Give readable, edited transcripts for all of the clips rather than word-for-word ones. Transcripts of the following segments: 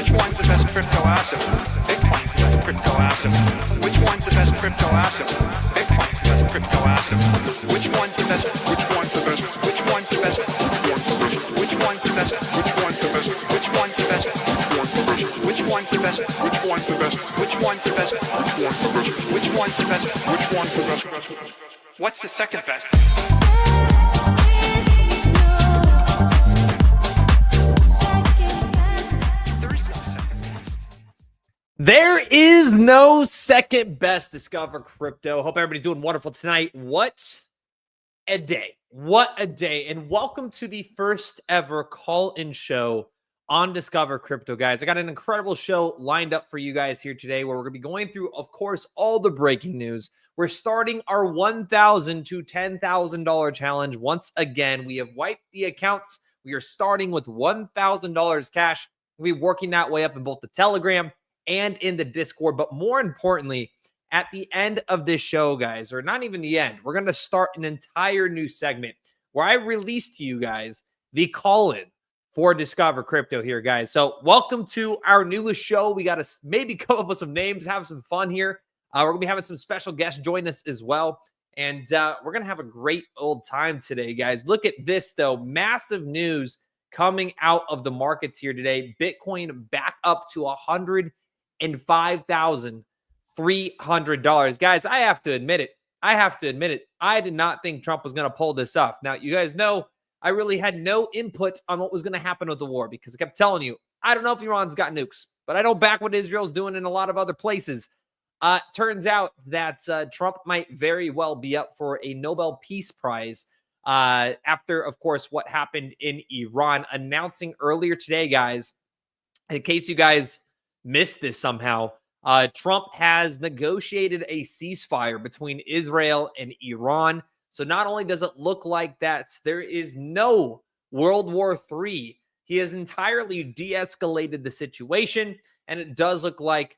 Which one's the best crypto asset? Bitcoin's the best crypto asset. Which one's the best crypto asset? Bitcoin's the best crypto asset. Which one's the best? Which one's the best? Which one's the best? Which one's the best? Which one's the best? Which one's the best? Which one's the best? Which one's the best? Which one's the best? Which one's the best? Which one's the best? Which one's the best? What's the second best? There is no second best. Discover Crypto. Hope everybody's doing wonderful tonight. What a day. What a day. And welcome to the first ever call-in show on Discover Crypto, guys. I got an incredible show lined up for you guys here today where we're going to be going through, of course, all the breaking news. We're starting our $1,000 to $10,000 challenge. Once again, we have wiped the accounts. We are starting with $1,000 cash. We'll be working that way up in both the Telegram and in the Discord. But more importantly, at the end of this show, guys, or not even the end, we're going to start an entire new segment where I release to you guys the call-in for Discover Crypto here, guys. So welcome to our newest show. We got to maybe come up with some names, have some fun here. We're going to be having some special guests join us as well. And we're going to have a great old time today, guys. Look at this, though. Massive news coming out of the markets here today. Bitcoin back up to $105,300. Guys, I have to admit it. I did not think Trump was going to pull this off. Now, you guys know I really had no input on what was going to happen with the war because I kept telling you, I don't know if Iran's got nukes, but I know back what Israel's doing in a lot of other places. Turns out that Trump might very well be up for a Nobel Peace Prize after, of course, what happened in Iran, announcing earlier today, guys, in case you guys missed this somehow, Trump has negotiated a ceasefire between Israel and Iran. So not only does it look like that there is no World War III, he has entirely de-escalated the situation, and it does look like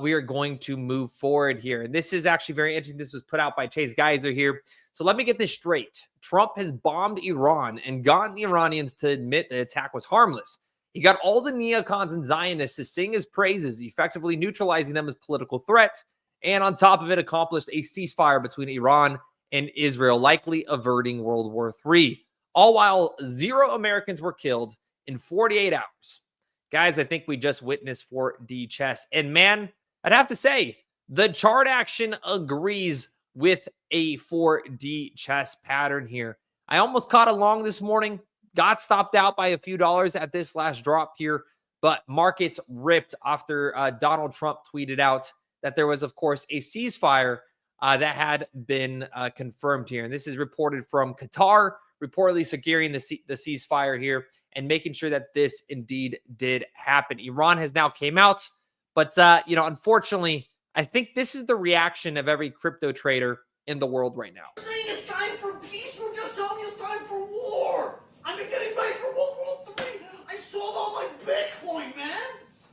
we are going to move forward here. And this is actually very interesting. This was put out by Chase Geyser here. So let me get this straight. Trump has bombed Iran and gotten the Iranians to admit the attack was harmless. He got all the neocons and Zionists to sing his praises, effectively neutralizing them as political threats, and on top of it, accomplished a ceasefire between Iran and Israel, likely averting World War III, all while 0 Americans were killed in 48 hours. Guys, I think we just witnessed 4D chess. And man, I'd have to say, the chart action agrees with a 4D chess pattern here. I almost caught a long this morning, got stopped out by a few dollars at this last drop here, but markets ripped after Donald Trump tweeted out that there was, of course, a ceasefire that had been confirmed here. And this is reported from Qatar, reportedly securing the ceasefire here and making sure that this indeed did happen. Iran has now came out, but, unfortunately, I think this is the reaction of every crypto trader in the world right now. You're saying it's time for peace, we're just telling you it's time for war. I've been getting ready for World War III. I sold all my Bitcoin, man.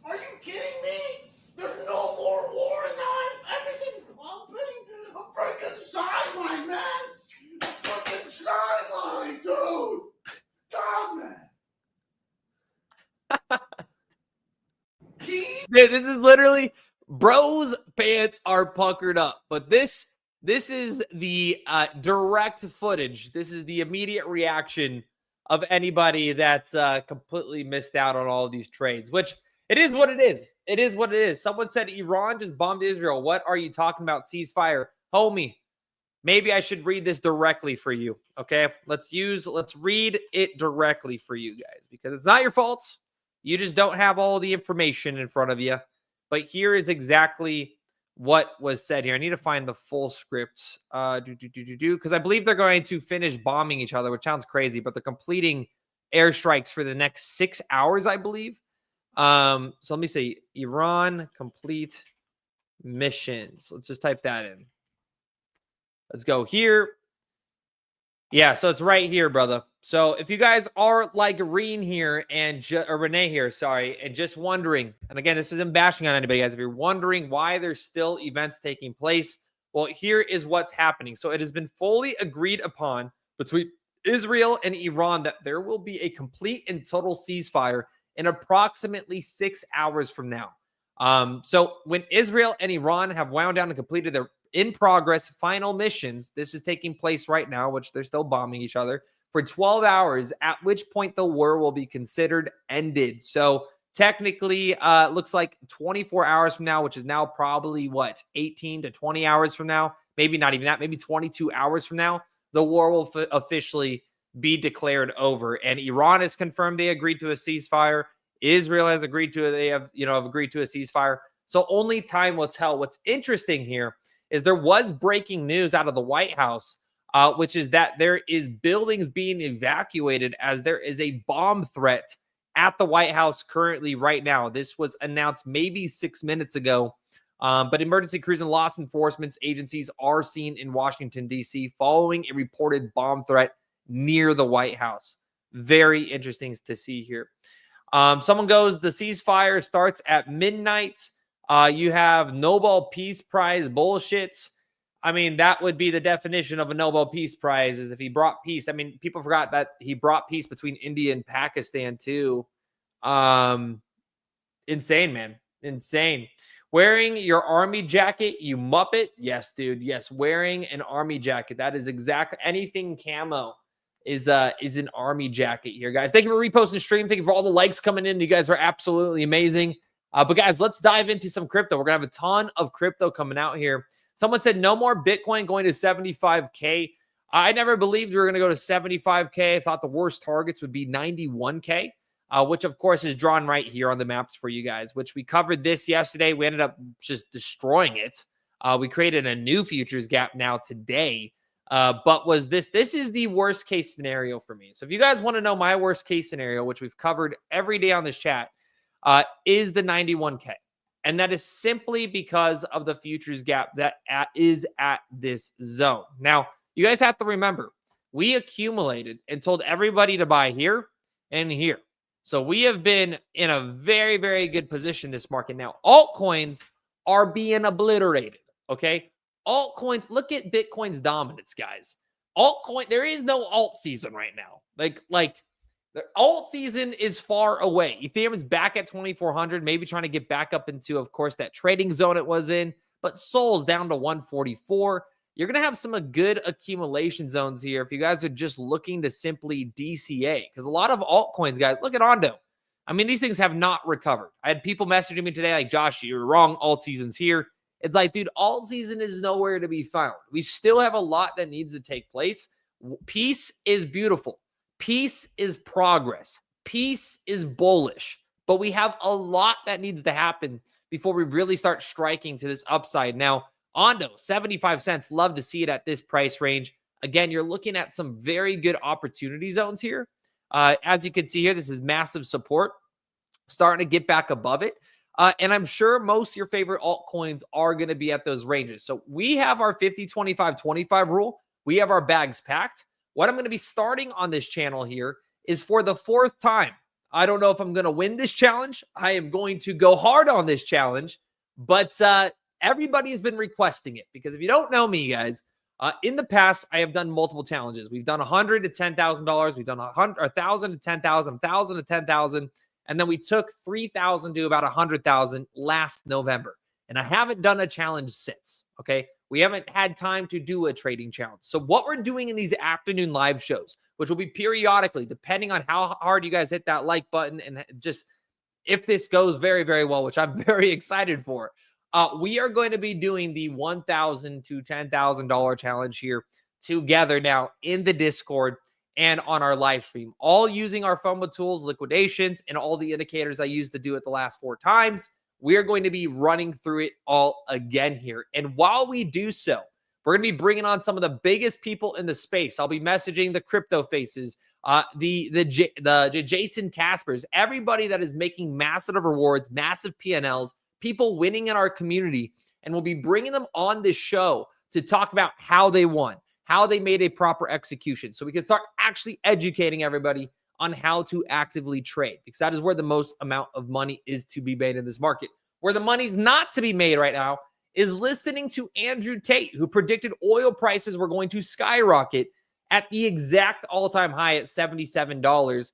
Are you kidding me? There's no more war, and now I have everything pumping. A freaking sideline, man. A freaking sideline, dude. God, man. Dude, this is literally bro's pants are puckered up. But this is the direct footage. This is the immediate reaction of anybody that's completely missed out on all of these trades, which it is what it is. It is what it is. Someone said Iran just bombed Israel. What are you talking about? Ceasefire. Homie, maybe I should read this directly for you. Okay, let's read it directly for you guys because it's not your fault. You just don't have all the information in front of you. But here is exactly what was said here. I need to find the full script because I believe they're going to finish bombing each other, which sounds crazy, but they're completing airstrikes for the next 6 hours, I believe. So let me say Iran complete missions. Let's just type that in. Let's go here. Yeah, so it's right here, brother. So if you guys are like Reen here or Renee here, sorry, and just wondering, and again, this isn't bashing on anybody, guys. If you're wondering why there's still events taking place, well, here is what's happening. So it has been fully agreed upon between Israel and Iran that there will be a complete and total ceasefire in approximately 6 hours from now. So when Israel and Iran have wound down and completed their in progress final missions, this is taking place right now, which they're still bombing each other for 12 hours, at which point the war will be considered ended. So technically, looks like 24 hours from now, which is now probably 18 to 20 hours from now, maybe not even that, maybe 22 hours from now, the war will officially be declared over. And Iran has confirmed they agreed to a ceasefire. Israel has agreed to it. They have agreed to a ceasefire. So only time will tell. What's interesting here is there was breaking news out of the White House, which is that there is buildings being evacuated as there is a bomb threat at the White House currently right now. This was announced maybe 6 minutes ago. But emergency crews and law enforcement agencies are seen in Washington, D.C. following a reported bomb threat near the White House. Very interesting to see here. Someone goes, the ceasefire starts at midnight. You have Nobel Peace Prize bullshits. I mean, that would be the definition of a Nobel Peace Prize, is if he brought peace. I mean, people forgot that he brought peace between India and Pakistan too. Insane, man. Insane. Wearing your army jacket, you muppet. Yes, dude. Yes, wearing an army jacket. That is exactly anything camo is an army jacket here, guys. Thank you for reposting stream. Thank you for all the likes coming in. You guys are absolutely amazing. But guys, let's dive into some crypto. We're gonna have a ton of crypto coming out here. Someone said no more Bitcoin going to 75K. I never believed we were gonna go to 75K. I thought the worst targets would be 91K. Which of course is drawn right here on the maps for you guys, which we covered this yesterday. We ended up just destroying it. We created a new futures gap now today. But this is the worst case scenario for me. So if you guys want to know my worst case scenario, which we've covered every day on this chat, is the 91K. And that is simply because of the futures gap that is at this zone. Now, you guys have to remember, we accumulated and told everybody to buy here and here. So we have been in a very, very good position this market. Now, altcoins are being obliterated, okay? Altcoins, look at Bitcoin's dominance, guys. Altcoin, there is no alt season right now. Like the alt season is far away. Ethereum is back at 2,400, maybe trying to get back up into, of course, that trading zone it was in, but Sol's down to 144. You're going to have some good accumulation zones here if you guys are just looking to simply DCA. Because a lot of altcoins, guys, look at Ondo. I mean, these things have not recovered. I had people messaging me today like, Josh, you're wrong. Altseason's here. It's like, dude, Altseason is nowhere to be found. We still have a lot that needs to take place. Peace is beautiful. Peace is progress. Peace is bullish. But we have a lot that needs to happen before we really start striking to this upside. Now, Ondo, 75 cents. Love to see it at this price range. Again, you're looking at some very good opportunity zones here. As you can see here, this is massive support. Starting to get back above it. And I'm sure most of your favorite altcoins are going to be at those ranges. So we have our 50, 25, 25 rule. We have our bags packed. What I'm going to be starting on this channel here is for the 4th time. I don't know if I'm going to win this challenge. I am going to go hard on this challenge. But everybody has been requesting it because if you don't know me, guys, in the past, I have done multiple challenges. We've done $100 to $10,000. We've done $100 to $10,000, $1,000 to $10,000. And then we took 3,000 to about 100,000 last November. And I haven't done a challenge since, okay? We haven't had time to do a trading challenge. So what we're doing in these afternoon live shows, which will be periodically, depending on how hard you guys hit that like button and just if this goes very, very well, which I'm very excited for, we are going to be doing the $1,000 to $10,000 challenge here together now in the Discord and on our live stream, all using our FOMO tools, liquidations, and all the indicators I used to do it the last 4 times. We are going to be running through it all again here. And while we do so, we're going to be bringing on some of the biggest people in the space. I'll be messaging the crypto faces, the Jason Caspers, everybody that is making massive rewards, massive P&Ls, people winning in our community, and we'll be bringing them on this show to talk about how they won, how they made a proper execution, so we can start actually educating everybody on how to actively trade, because that is where the most amount of money is to be made in this market. Where the money's not to be made right now is listening to Andrew Tate, who predicted oil prices were going to skyrocket at the exact all-time high at $77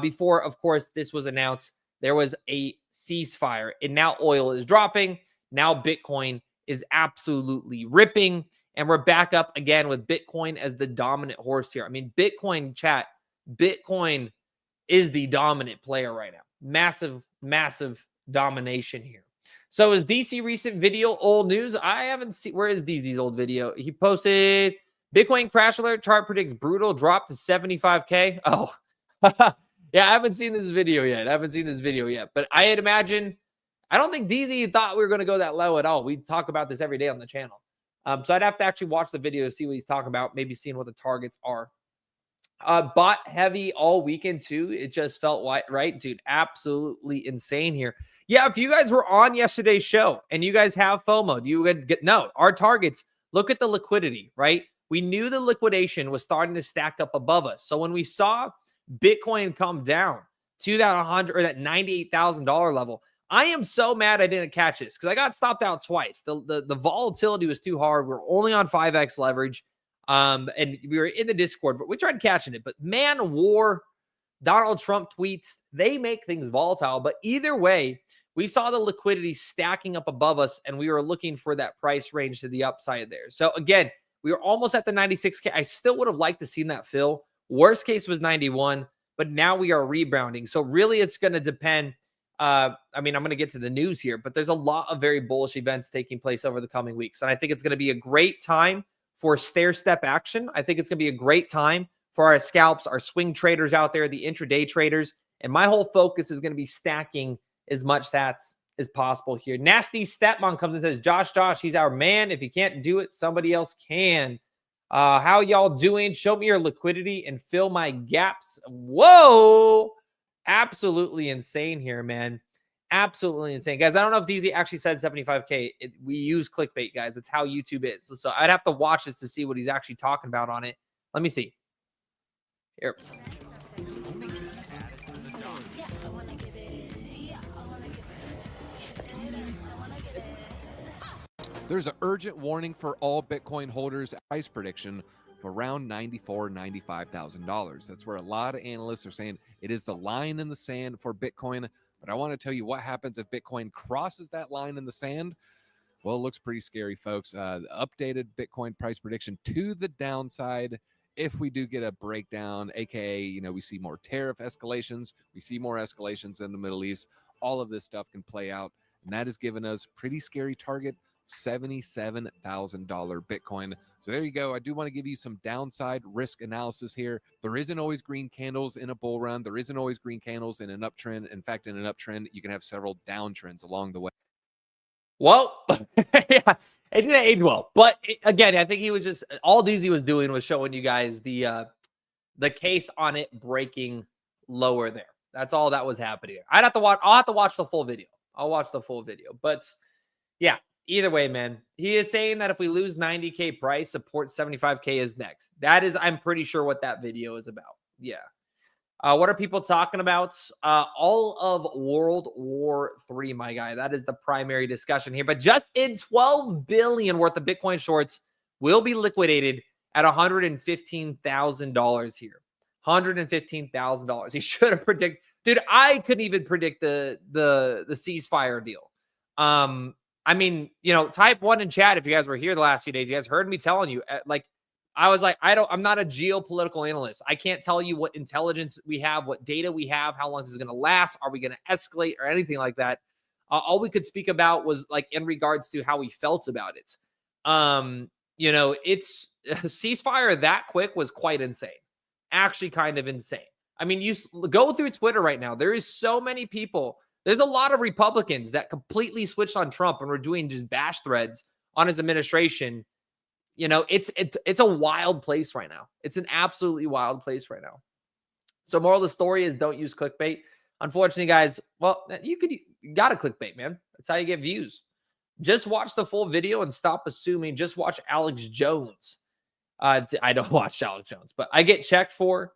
before, of course, this was announced there was a ceasefire, and now oil is dropping. Now Bitcoin is absolutely ripping, and we're back up again with Bitcoin as the dominant horse here. I mean, Bitcoin chat, Bitcoin is the dominant player right now. Massive, massive domination here. So is DC recent video old news? I haven't seen. Where is DC's old video? He posted Bitcoin crash alert chart predicts brutal drop to 75K. Oh, yeah, I haven't seen this video yet. But I had imagined, I don't think DZ thought we were going to go that low at all. We talk about this every day on the channel. So I'd have to actually watch the video to see what he's talking about, maybe seeing what the targets are. Bot heavy all weekend too. It just felt right, dude. Absolutely insane here. Yeah, if you guys were on yesterday's show and you guys have FOMO, you would get our targets. Look at the liquidity, right? We knew the liquidation was starting to stack up above us. So when we saw Bitcoin come down to that 100 or that $98,000 level, I am so mad I didn't catch this because I got stopped out twice. The volatility was too hard. We're only on 5x leverage. And we were in the Discord, but we tried catching it. But man, Donald Trump tweets, they make things volatile. But either way, we saw the liquidity stacking up above us, and we were looking for that price range to the upside there. So again, we were almost at the 96K. I still would have liked to seen that fill. Worst case was 91, but now we are rebounding. So really, it's going to depend. I mean, I'm going to get to the news here, but there's a lot of very bullish events taking place over the coming weeks. And I think it's going to be a great time for stair-step action. I think it's going to be a great time for our scalps, our swing traders out there, the intraday traders. And my whole focus is going to be stacking as much sats as possible here. Nasty Stepmon comes and says, Josh, he's our man. If he can't do it, somebody else can. How y'all doing? Show me your liquidity and fill my gaps. Whoa! Absolutely insane here, man. Absolutely insane. Guys, I don't know if DZ actually said 75K. We use clickbait, guys. That's how YouTube is. So I'd have to watch this to see what he's actually talking about on it. Let me see. Here. There's an urgent warning for all Bitcoin holders. Price prediction of around $94,000, $95,000. That's where a lot of analysts are saying it is the line in the sand for Bitcoin. But I want to tell you what happens if Bitcoin crosses that line in the sand. Well, it looks pretty scary, folks. The updated Bitcoin price prediction to the downside. If we do get a breakdown, aka, we see more tariff escalations, we see more escalations in the Middle East, all of this stuff can play out. And that has given us pretty scary target, $77,000 Bitcoin. So there you go. I do want to give you some downside risk analysis here. There isn't always green candles in a bull run. There isn't always green candles in an uptrend. In fact, in an uptrend, you can have several downtrends along the way. Well, yeah, it didn't age well. But again, I think he was just, all DZ was doing was showing you guys the case on it breaking lower there. That's all that was happening. I'll have to watch the full video. I'll watch the full video. But yeah, either way, man, he is saying that if we lose 90K price, support 75K is next. That is, I'm pretty sure what that video is about. Yeah. What are people talking about? All of World War III, my guy. That is the primary discussion here. But just in 12 billion worth of Bitcoin shorts will be liquidated at $115,000 here. $115,000. He should have predicted. Dude, I couldn't even predict the ceasefire deal. I mean, type 1 in chat if you guys were here the last few days. You guys heard me telling you, I was like, I'm not a geopolitical analyst. I can't tell you what intelligence we have, what data we have, how long this is going to last. Are we going to escalate or anything like that? All we could speak about was like in regards to how we felt about it. It's ceasefire that quick was quite insane. Actually kind of insane. I mean, you go through Twitter right now. There is so many people. There's a lot of Republicans that completely switched on Trump and were doing just bash threads on his administration. It's a wild place right now. It's an absolutely wild place right now. So moral of the story is don't use clickbait. Unfortunately, guys, well, you got to clickbait, man. That's how you get views. Just watch the full video and stop assuming. Just watch Alex Jones. I don't watch Alex Jones, but I get checked for.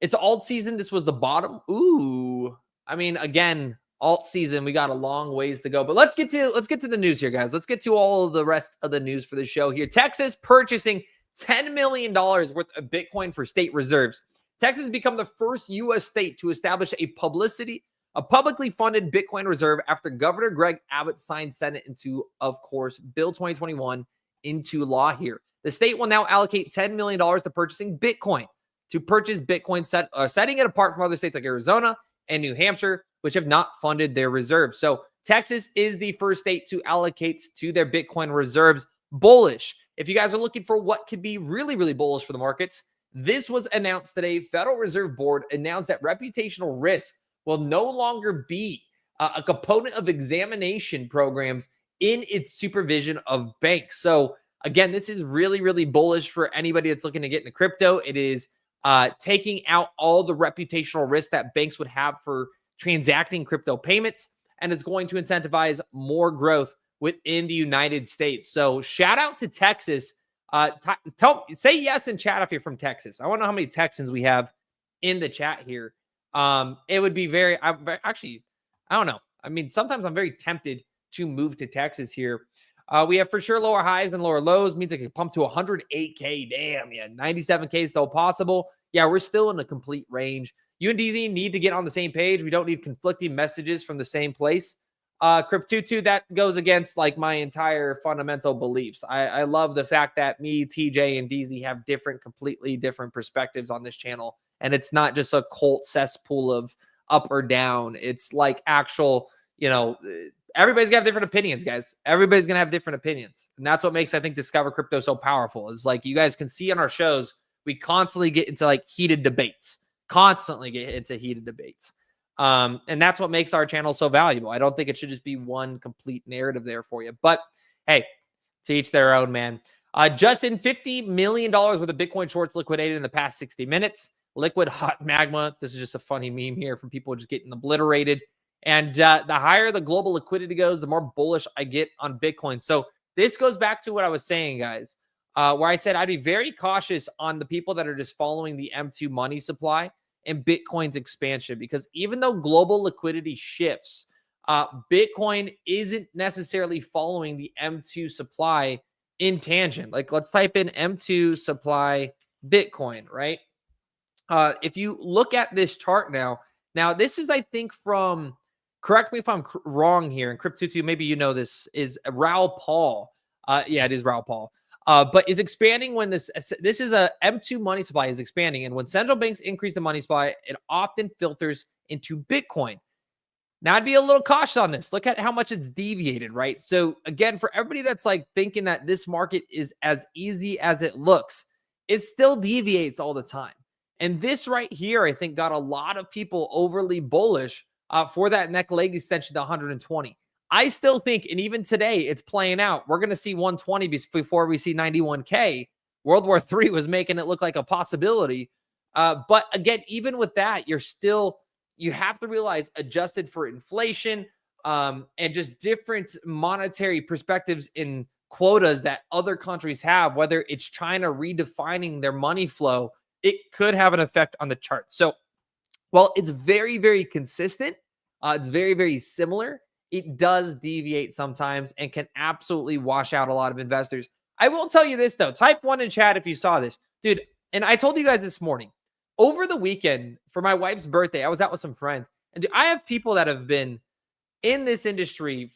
It's Altseason. This was the bottom. Ooh. I mean, again, Altseason, we got a long ways to go, but let's get to the news here, guys. Let's get to all of the rest of the news for the show here. Texas purchasing $10 million worth of Bitcoin for state reserves. Texas has become the first U.S. state to establish a a publicly funded Bitcoin reserve after Governor Greg Abbott signed Senate into, of course, Bill 2021 into law here. The state will now allocate $10 million to purchasing Bitcoin. To purchase Bitcoin, setting it apart from other states like Arizona and New Hampshire, which have not funded their reserves. So Texas is the first state to allocate to their Bitcoin reserves. Bullish. If you guys are looking for what could be really, really bullish for the markets, this was announced today. Federal Reserve Board announced that reputational risk will no longer be a component of examination programs in its supervision of banks. So again, this is really, really bullish for anybody that's looking to get into crypto. It is taking out all the reputational risk that banks would have for transacting crypto payments, and it's going to incentivize more growth within the United States. So shout out to Texas. Say yes in chat if you're from Texas. I want to know how many Texans we have in the chat here. It would be actually, I don't know. I mean, sometimes I'm very tempted to move to Texas here. We have for sure lower highs than lower lows, means it could pump to 108K. Damn, yeah, 97K is still possible. Yeah, we're still in a complete range. You and DZ need to get on the same page. We don't need conflicting messages from the same place. Crypto2, that goes against like my entire fundamental beliefs. I love the fact that me, TJ, and DZ have completely different perspectives on this channel. And it's not just a cult cesspool of up or down. It's like actual, everybody's gonna have different opinions, guys. Everybody's gonna have different opinions. And that's what makes, I think, Discover Crypto so powerful. Is like you guys can see on our shows, we constantly get into like heated debates. And that's what makes our channel so valuable. I don't think it should just be one complete narrative there for you. But hey, to each their own, man. Justin, $50 million worth of Bitcoin shorts liquidated in the past 60 minutes. Liquid hot magma. This is just a funny meme here from people just getting obliterated. And the higher the global liquidity goes, the more bullish I get on Bitcoin. So this goes back to what I was saying, guys, where I said I'd be very cautious on the people that are just following the M2 money supply and Bitcoin's expansion, because even though global liquidity shifts, Bitcoin isn't necessarily following the M2 supply in tangent. Like let's type in M2 supply Bitcoin, right? If you look at this chart now this is, I think, from, correct me if I'm wrong here, and Crypto2, maybe you know this, is Raoul Paul. Yeah, it is Raoul Paul. But is expanding when this is a M2 money supply is expanding. And when central banks increase the money supply, it often filters into Bitcoin. Now, I'd be a little cautious on this. Look at how much it's deviated, right? So again, for everybody that's like thinking that this market is as easy as it looks, it still deviates all the time. And this right here, I think, got a lot of people overly bullish for that neck leg extension to 120. I still think, and even today, it's playing out. We're going to see 120 before we see 91K. World War III was making it look like a possibility. But again, even with that, you have to realize, adjusted for inflation and just different monetary perspectives in quotas that other countries have, whether it's China redefining their money flow, it could have an effect on the chart. So while it's very, very consistent, it's very, very similar, it does deviate sometimes and can absolutely wash out a lot of investors. I will tell you this, though. Type 1 in chat if you saw this. Dude, and I told you guys this morning, over the weekend for my wife's birthday, I was out with some friends. And dude, I have people that have been in this industry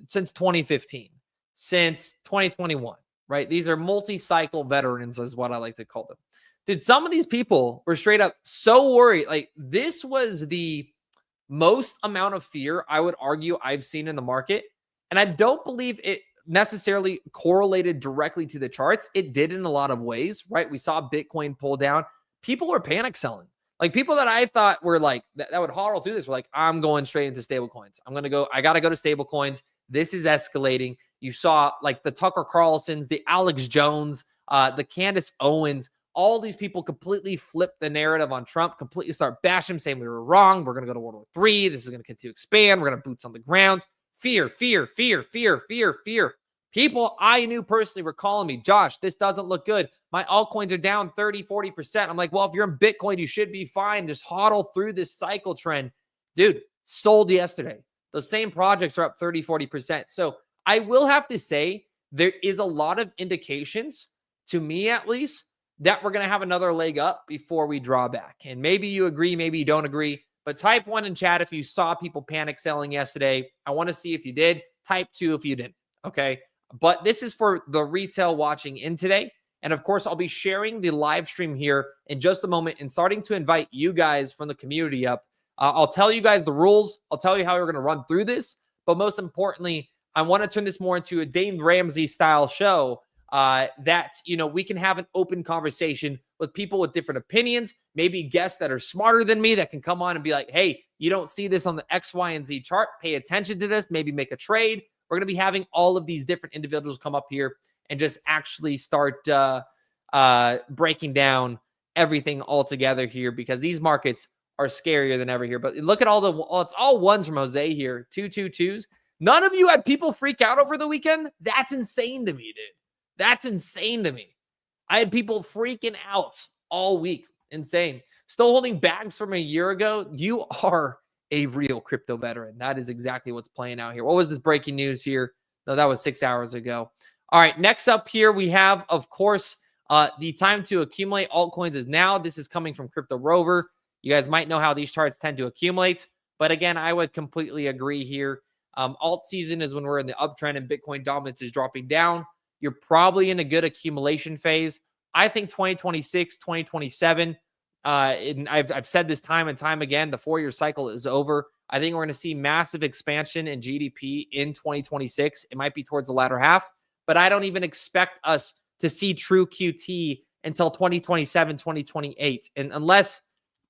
since 2015, since 2021, right? These are multi-cycle veterans is what I like to call them. Dude, some of these people were straight up so worried. Like, this was the most amount of fear I would argue I've seen in the market. And I don't believe it necessarily correlated directly to the charts. It did in a lot of ways, right? We saw Bitcoin pull down. People were panic selling. Like people that I thought were like, that would hodl through this were like, I'm going straight into stable coins. I got to go to stable coins. This is escalating. You saw like the Tucker Carlsons, the Alex Jones, the Candace Owens, all these people completely flip the narrative on Trump, completely start bashing him, saying we were wrong. We're going to go to World War III. This is going to continue to expand. We're going to boots on the grounds. Fear, fear, fear, fear, fear, fear. People I knew personally were calling me, Josh, this doesn't look good. My altcoins are down 30, 40%. I'm like, well, if you're in Bitcoin, you should be fine. Just hodl through this cycle trend. Dude, sold yesterday. Those same projects are up 30, 40%. So I will have to say there is a lot of indications, to me at least, that we're going to have another leg up before we draw back. And maybe you agree, maybe you don't agree. But type 1 in chat if you saw people panic selling yesterday. I want to see if you did. Type 2 if you didn't. Okay. But this is for the retail watching in today. And of course, I'll be sharing the live stream here in just a moment and starting to invite you guys from the community up. I'll tell you guys the rules. I'll tell you how we're going to run through this. But most importantly, I want to turn this more into a Dave Ramsey style show that, we can have an open conversation with people with different opinions, maybe guests that are smarter than me that can come on and be like, hey, you don't see this on the X, Y, and Z chart. Pay attention to this, maybe make a trade. We're going to be having all of these different individuals come up here and just actually start breaking down everything all together here, because these markets are scarier than ever here. But look at it's all ones from Jose here, 222s. None of you had people freak out over the weekend. That's insane to me, dude. That's insane to me. I had people freaking out all week. Insane. Still holding bags from a year ago. You are a real crypto veteran. That is exactly what's playing out here. What was this breaking news here? No, that was 6 hours ago. All right, next up here, we have, of course, the time to accumulate altcoins is now. This is coming from Crypto Rover. You guys might know how these charts tend to accumulate. But again, I would completely agree here. Alt season is when we're in the uptrend and Bitcoin dominance is dropping down. You're probably in a good accumulation phase. I think 2026, 2027, and I've said this time and time again, the 4-year cycle is over. I think we're going to see massive expansion in GDP in 2026. It might be towards the latter half, but I don't even expect us to see true QT until 2027, 2028, and unless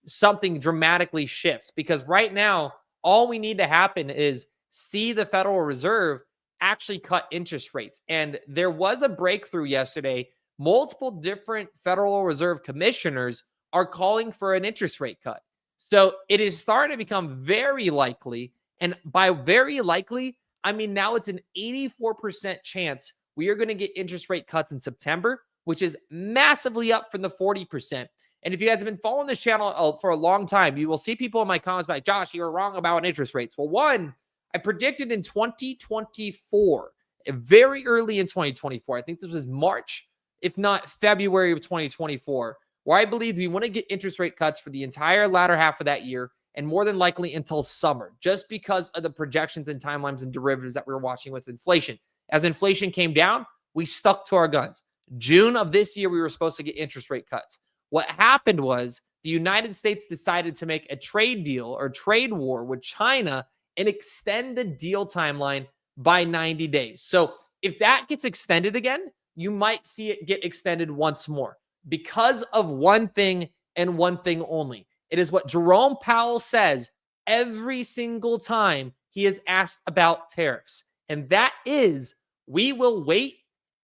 something dramatically shifts. Because right now, all we need to happen is see the Federal Reserve actually cut interest rates. And there was a breakthrough yesterday. Multiple different Federal Reserve commissioners are calling for an interest rate cut. So it is starting to become very likely. And by very likely, I mean now it's an 84% chance we are going to get interest rate cuts in September, which is massively up from the 40%. And if you guys have been following this channel for a long time, you will see people in my comments like, Josh, you were wrong about interest rates. Well, one, I predicted in 2024, very early in 2024, I think this was March, if not February of 2024, where I believe we want to get interest rate cuts for the entire latter half of that year and more than likely until summer, just because of the projections and timelines and derivatives that we were watching with inflation. As inflation came down, we stuck to our guns. June of this year, we were supposed to get interest rate cuts. What happened was the United States decided to make a trade deal or trade war with China and extend the deal timeline by 90 days. So if that gets extended again, you might see it get extended once more because of one thing and one thing only. It is what Jerome Powell says every single time he is asked about tariffs. And that is, we will wait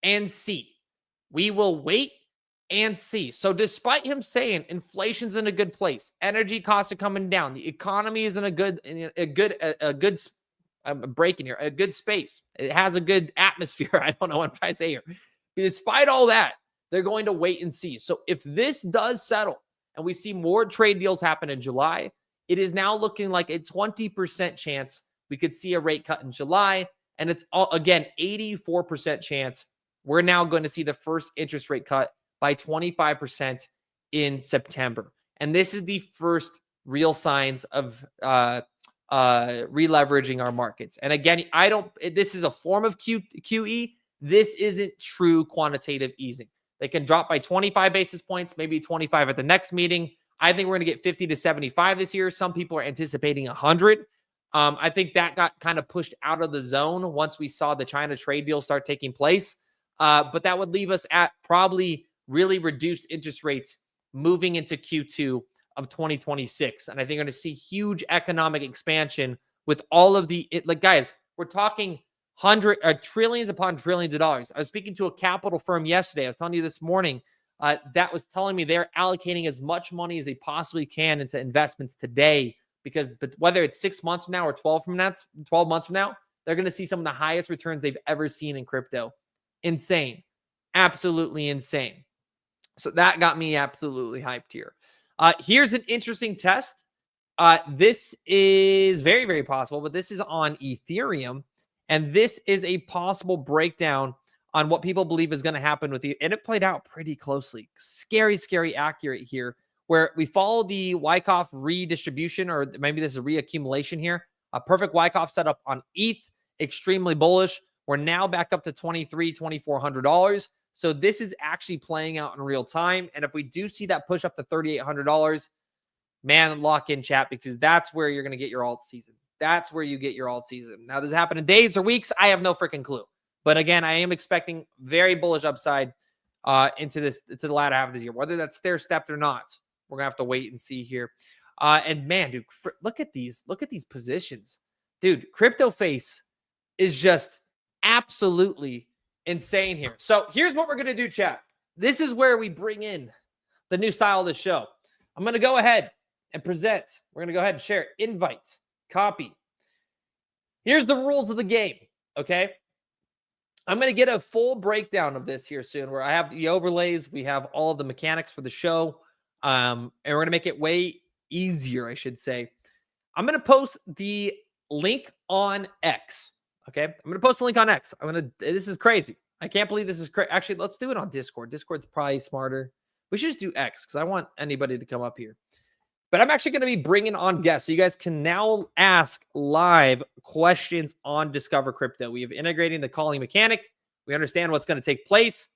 and see. We will wait and see. So despite him saying inflation's in a good place, energy costs are coming down, the economy is in a good I'm breaking here, a good space. It has a good atmosphere. I don't know what I'm trying to say here. Despite all that, they're going to wait and see. So if this does settle and we see more trade deals happen in July, it is now looking like a 20% chance we could see a rate cut in July. And it's again, 84% chance we're now going to see the first interest rate cut by 25% in September. And this is the first real signs of releveraging our markets. And again, this is a form of QE. This isn't true quantitative easing. They can drop by 25 basis points, maybe 25 at the next meeting. I think we're going to get 50 to 75 this year. Some people are anticipating 100. I think that got kind of pushed out of the zone once we saw the China trade deal start taking place. But that would leave us at probably really reduced interest rates moving into Q2 of 2026. And I think we're going to see huge economic expansion with all of guys, we're talking trillions upon trillions of dollars. I was speaking to a capital firm yesterday. I was telling you this morning that was telling me they're allocating as much money as they possibly can into investments today, but whether it's 6 months from now or 12 months from now, they're going to see some of the highest returns they've ever seen in crypto. Insane. Absolutely insane. So that got me absolutely hyped here. Here's an interesting test. This is very, very possible, but this is on Ethereum. And this is a possible breakdown on what people believe is going to happen with you. And it played out pretty closely. Scary, scary accurate here, where we follow the Wyckoff redistribution, or maybe this is a reaccumulation here. A perfect Wyckoff setup on ETH, extremely bullish. We're now back up to $2,400. So this is actually playing out in real time. And if we do see that push up to $3,800, man, lock in, chat, because that's where you're going to get your alt season. That's where you get your alt season. Now, does it happen in days or weeks? I have no freaking clue. But again, I am expecting very bullish upside into the latter half of this year. Whether that's stair-stepped or not, we're going to have to wait and see here. And man, dude, look at these positions. Dude, Crypto Face is just absolutely insane here. So here's what we're going to do, chat. This is where we bring in the new style of the show. I'm going to go ahead and present. We're going to go ahead and share. Invite. Copy. Here's the rules of the game, okay? I'm going to get a full breakdown of this here soon, where I have the overlays. We have all of the mechanics for the show, and we're going to make it way easier, I should say. I'm going to post the link on X, okay? I'm going to post the link on X. This is crazy. I can't believe this is crazy. Actually, let's do it on Discord. Discord's probably smarter. We should just do X because I want anybody to come up here. But I'm actually going to be bringing on guests. So you guys can now ask live questions on Discover Crypto. We have integrating the calling mechanic. We understand what's going to take place.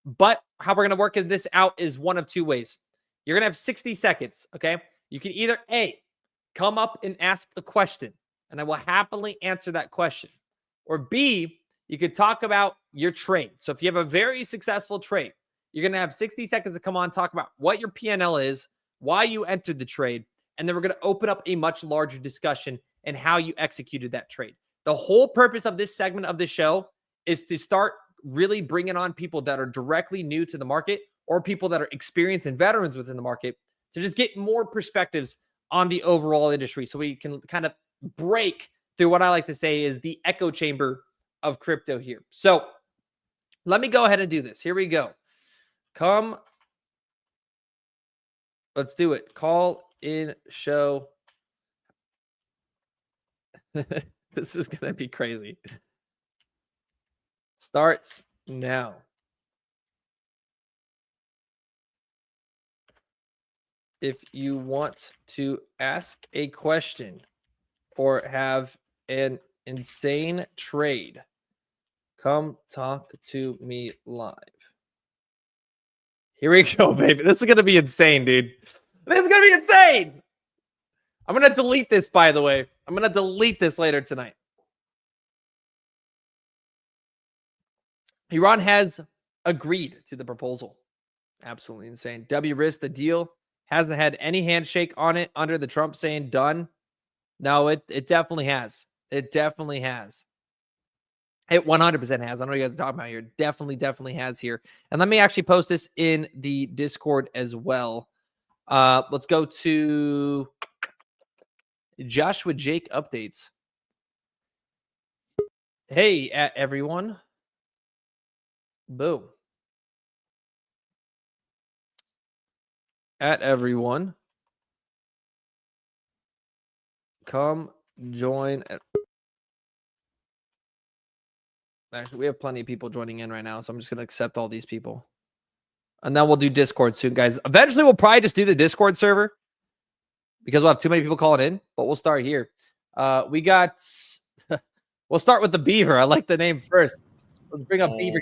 But how we're going to work this out is one of two ways. You're going to have 60 seconds, okay? You can either A, come up and ask a question, and I will happily answer that question. Or B, you could talk about your trade. So if you have a very successful trade, you're going to have 60 seconds to come on, talk about what your P&L is, why you entered the trade, and then we're going to open up a much larger discussion and how you executed that trade. The whole purpose of this segment of the show is to start really bringing on people that are directly new to the market or people that are experienced and veterans within the market to just get more perspectives on the overall industry so we can kind of break through what I like to say is the echo chamber of crypto here. So let me go ahead and do this. Here we go. Let's do it. Call in show. This is going to be crazy. Starts now. If you want to ask a question or have an insane trade, come talk to me live. Here we go, baby. This is going to be insane, dude. This is going to be insane. I'm going to delete this, by the way. I'm going to delete this later tonight. Iran has agreed to the proposal. Absolutely insane. WRIS, the deal, hasn't had any handshake on it under the Trump saying done. No, it definitely has. It definitely has. It 100% has. I don't know what you guys are talking about here. Definitely has here. And let me actually post this in the Discord as well. Let's go to Joshua Jake updates. Hey, everyone. Boom. At everyone. Come join. Actually, we have plenty of people joining in right now, so I'm just going to accept all these people. And then we'll do Discord soon, guys. Eventually, we'll probably just do the Discord server because we'll have too many people calling in, but we'll start here. We got... We'll start with the Beaver. I like the name first. Let's bring up Beaver.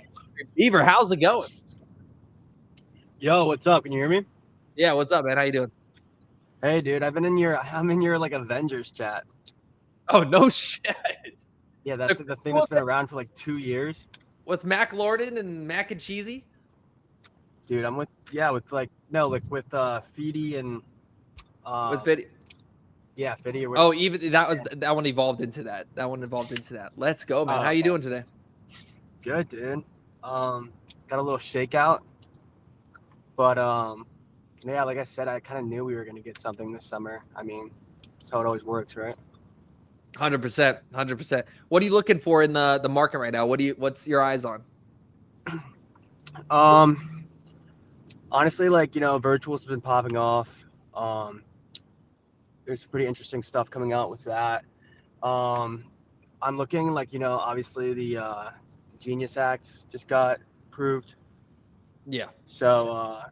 Beaver, how's it going? Yo, what's up? Can you hear me? Yeah, what's up, man? How you doing? Hey, dude, I'm in your like Avengers chat. Oh, no shit. Yeah, that's the thing that's been around for like 2 years. With Mac Lorden and Mac and Cheesy? Dude, I'm with Feedy and With Fiddy. Yeah, Feedy. Oh, even that one evolved into that. That one evolved into that. Let's go, man. How you doing today? Good, dude. Got a little shakeout. But yeah, like I said, I kind of knew we were gonna get something this summer. I mean, that's how it always works, right? 100%. What are you looking for in the market right now? What's your eyes on? Honestly, like, virtuals have been popping off. There's pretty interesting stuff coming out with that. I'm looking like, obviously the Genius Act just got approved. Yeah. So,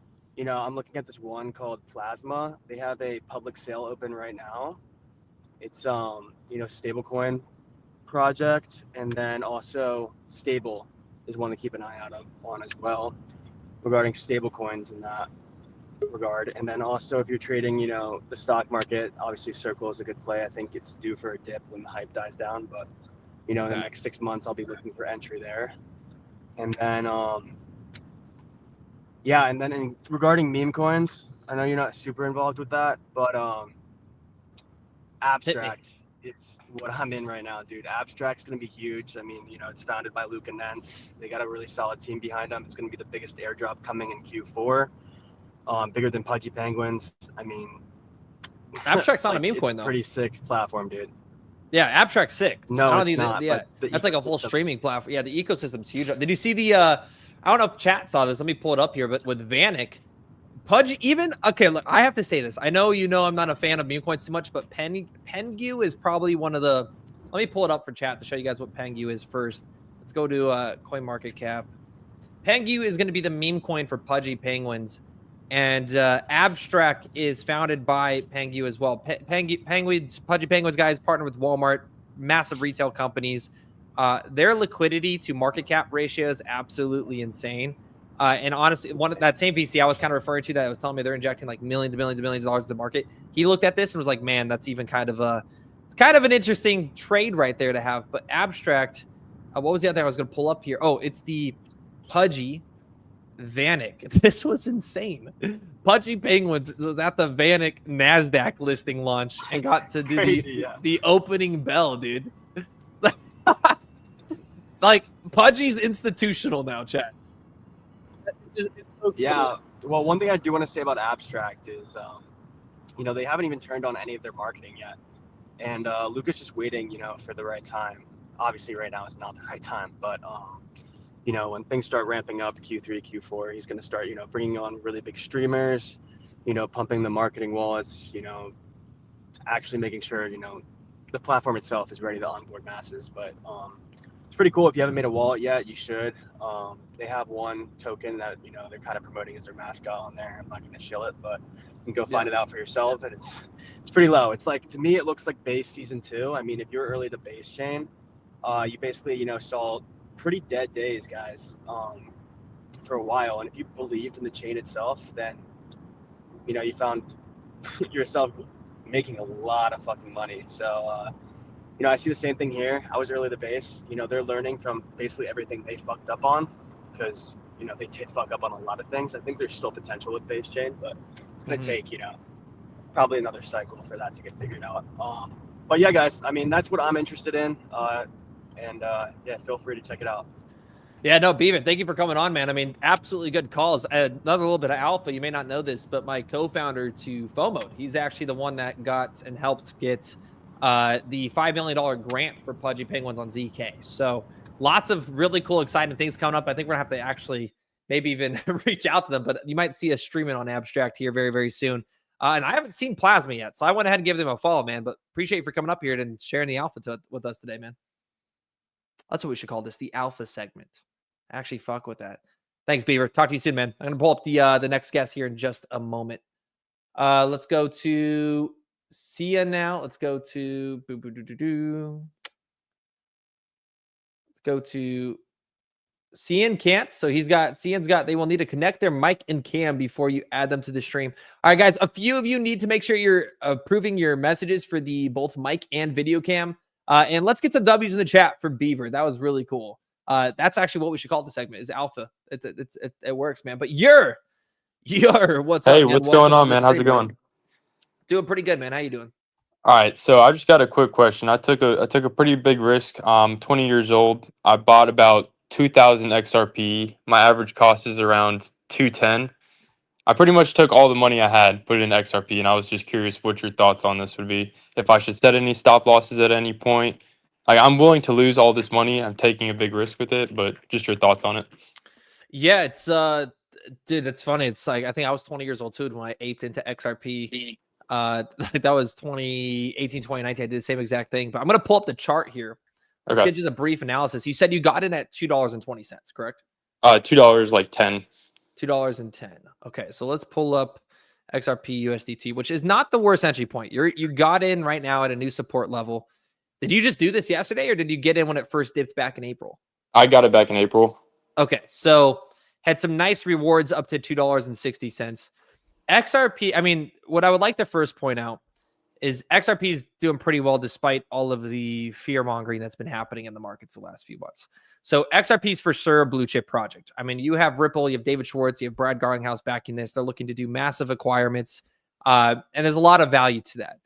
I'm looking at this one called Plasma. They have a public sale open right now. It's stablecoin project, and then also Stable is one to keep an eye out on as well regarding stable coins in that regard. And then also if you're trading, the stock market, obviously Circle is a good play. I think it's due for a dip when the hype dies down, but in the next 6 months I'll be looking for entry there. And then regarding meme coins, I know you're not super involved with that, but Abstract is what I'm in right now, dude. Abstract's going to be huge. I mean, it's founded by Luke and Nance. They got a really solid team behind them. It's going to be the biggest airdrop coming in Q4. Bigger than Pudgy Penguins. I mean, Abstract's not a meme coin, though. Pretty sick platform, dude. Yeah, Abstract's sick. No, it's not. Yeah, that's like a full streaming platform. Yeah, the ecosystem's huge. Did you see the? I don't know if chat saw this. Let me pull it up here. But with Vanek, Pudgy, look, I have to say this. I know I'm not a fan of meme coins too much, but Pengu is probably one of the. Let me pull it up for chat to show you guys what Pengu is first. Let's go to CoinMarketCap. Pengu is going to be the meme coin for Pudgy Penguins. And Abstract is founded by Pengu as well. Pudgy Penguins guys partner with Walmart, massive retail companies. Their liquidity to market cap ratio is absolutely insane. And honestly, that same VC I was kind of referring to that was telling me they're injecting like millions and millions and millions of dollars into the market. He looked at this and was like, man, that's even kind of an interesting trade right there to have. But Abstract, what was the other thing I was going to pull up here? Oh, it's the Pudgy Vanek. This was insane. Pudgy Penguins was at the Vanek NASDAQ listing launch and got to do the opening bell, dude. Like, Pudgy's institutional now, chat. It's so cool. Yeah. Well, one thing I do want to say about Abstract is, they haven't even turned on any of their marketing yet. And Luca's just waiting, for the right time. Obviously, right now is not the right time, but when things start ramping up Q3, Q4, he's going to start, bringing on really big streamers, pumping the marketing wallets, actually making sure, the platform itself is ready to onboard masses. But it's pretty cool. If you haven't made a wallet yet, you should. They have one token that, they're kind of promoting as their mascot on there. I'm not going to shill it, but you can go find it out for yourself. And it's pretty low. It's like, to me, it looks like base season 2. I mean, if you're early to base chain, you basically, saw pretty dead days, guys, for a while. And if you believed in the chain itself, then you found yourself making a lot of fucking money. So I see the same thing here. I was early to base. They're learning from basically everything they fucked up on, because they did fuck up on a lot of things. I think there's still potential with base chain, but it's gonna take probably another cycle for that to get figured out. But yeah, guys, I mean, that's what I'm interested in. And feel free to check it out. Yeah, no, Beaven, thank you for coming on, man. I mean, absolutely good calls. Another little bit of alpha. You may not know this, but my co-founder to FOMO, he's actually the one that got and helped get the $5 million grant for Pudgy Penguins on ZK. So lots of really cool, exciting things coming up. I think we're going to have to actually maybe even reach out to them, but you might see us streaming on Abstract here very, very soon. And I haven't seen Plasma yet, so I went ahead and gave them a follow, man. But appreciate you for coming up here and sharing the alpha with us today, man. That's what we should call this, the alpha segment. Actually, fuck with that. Thanks, Beaver. Talk to you soon, man. I'm going to pull up the next guest here in just a moment. Let's go to Sia now. Let's go to... Let's go to Cian can't. So Cian's got, they will need to connect their mic and cam before you add them to the stream. All right, guys, a few of you need to make sure you're approving your messages for the both mic and video cam. And let's get some W's in the chat for Beaver. That was really cool. That's actually what we should call the segment, is alpha. It works, man. But you're what's up? Hey, Man? what's going on, man? How's it going? Doing pretty good, man. How you doing? All right, so I just got a quick question. I took a pretty big risk. 20 years old. I bought about 2,000 XRP. My average cost is around 210. I pretty much took all the money I had, put it in XRP, and I was just curious what your thoughts on this would be. If I should set any stop losses at any point. Like, I'm willing to lose all this money. I'm taking a big risk with it, but just your thoughts on it. Yeah, it's dude, that's funny. It's like, I think I was 20 years old too when I aped into XRP. That was 2018, 2019. I did the same exact thing, but I'm going to pull up the chart here. Let's get just a brief analysis. You said you got in at $2.20, correct? $2 like 10. $2.10. Okay, so let's pull up XRP USDT, which is not the worst entry point. You got in right now at a new support level. Did you just do this yesterday, or did you get in when it first dipped back in April? I got it back in April. Okay, so had some nice rewards up to $2.60. XRP, I mean, what I would like to first point out is XRP is doing pretty well despite all of the fear mongering that's been happening in the markets the last few months. So XRP is for sure a blue chip project. I mean, you have Ripple, you have David Schwartz, you have Brad Garlinghouse backing this. They're looking to do massive acquirements, and there's a lot of value to that.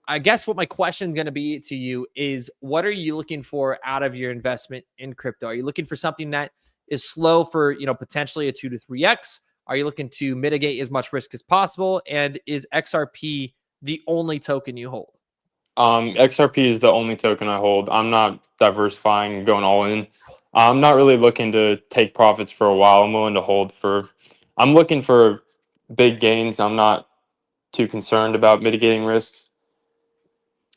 I guess what my question is going to be to you is, what are you looking for out of your investment in crypto? Are you looking for something that is slow for, you know, potentially a 2 to 3x? Are you looking to mitigate as much risk as possible? And is XRP the only token you hold? XRP is the only token I hold. I'm not diversifying and going all in. I'm not really looking to take profits for a while. I'm willing to hold for, I'm looking for big gains. I'm not too concerned about mitigating risks.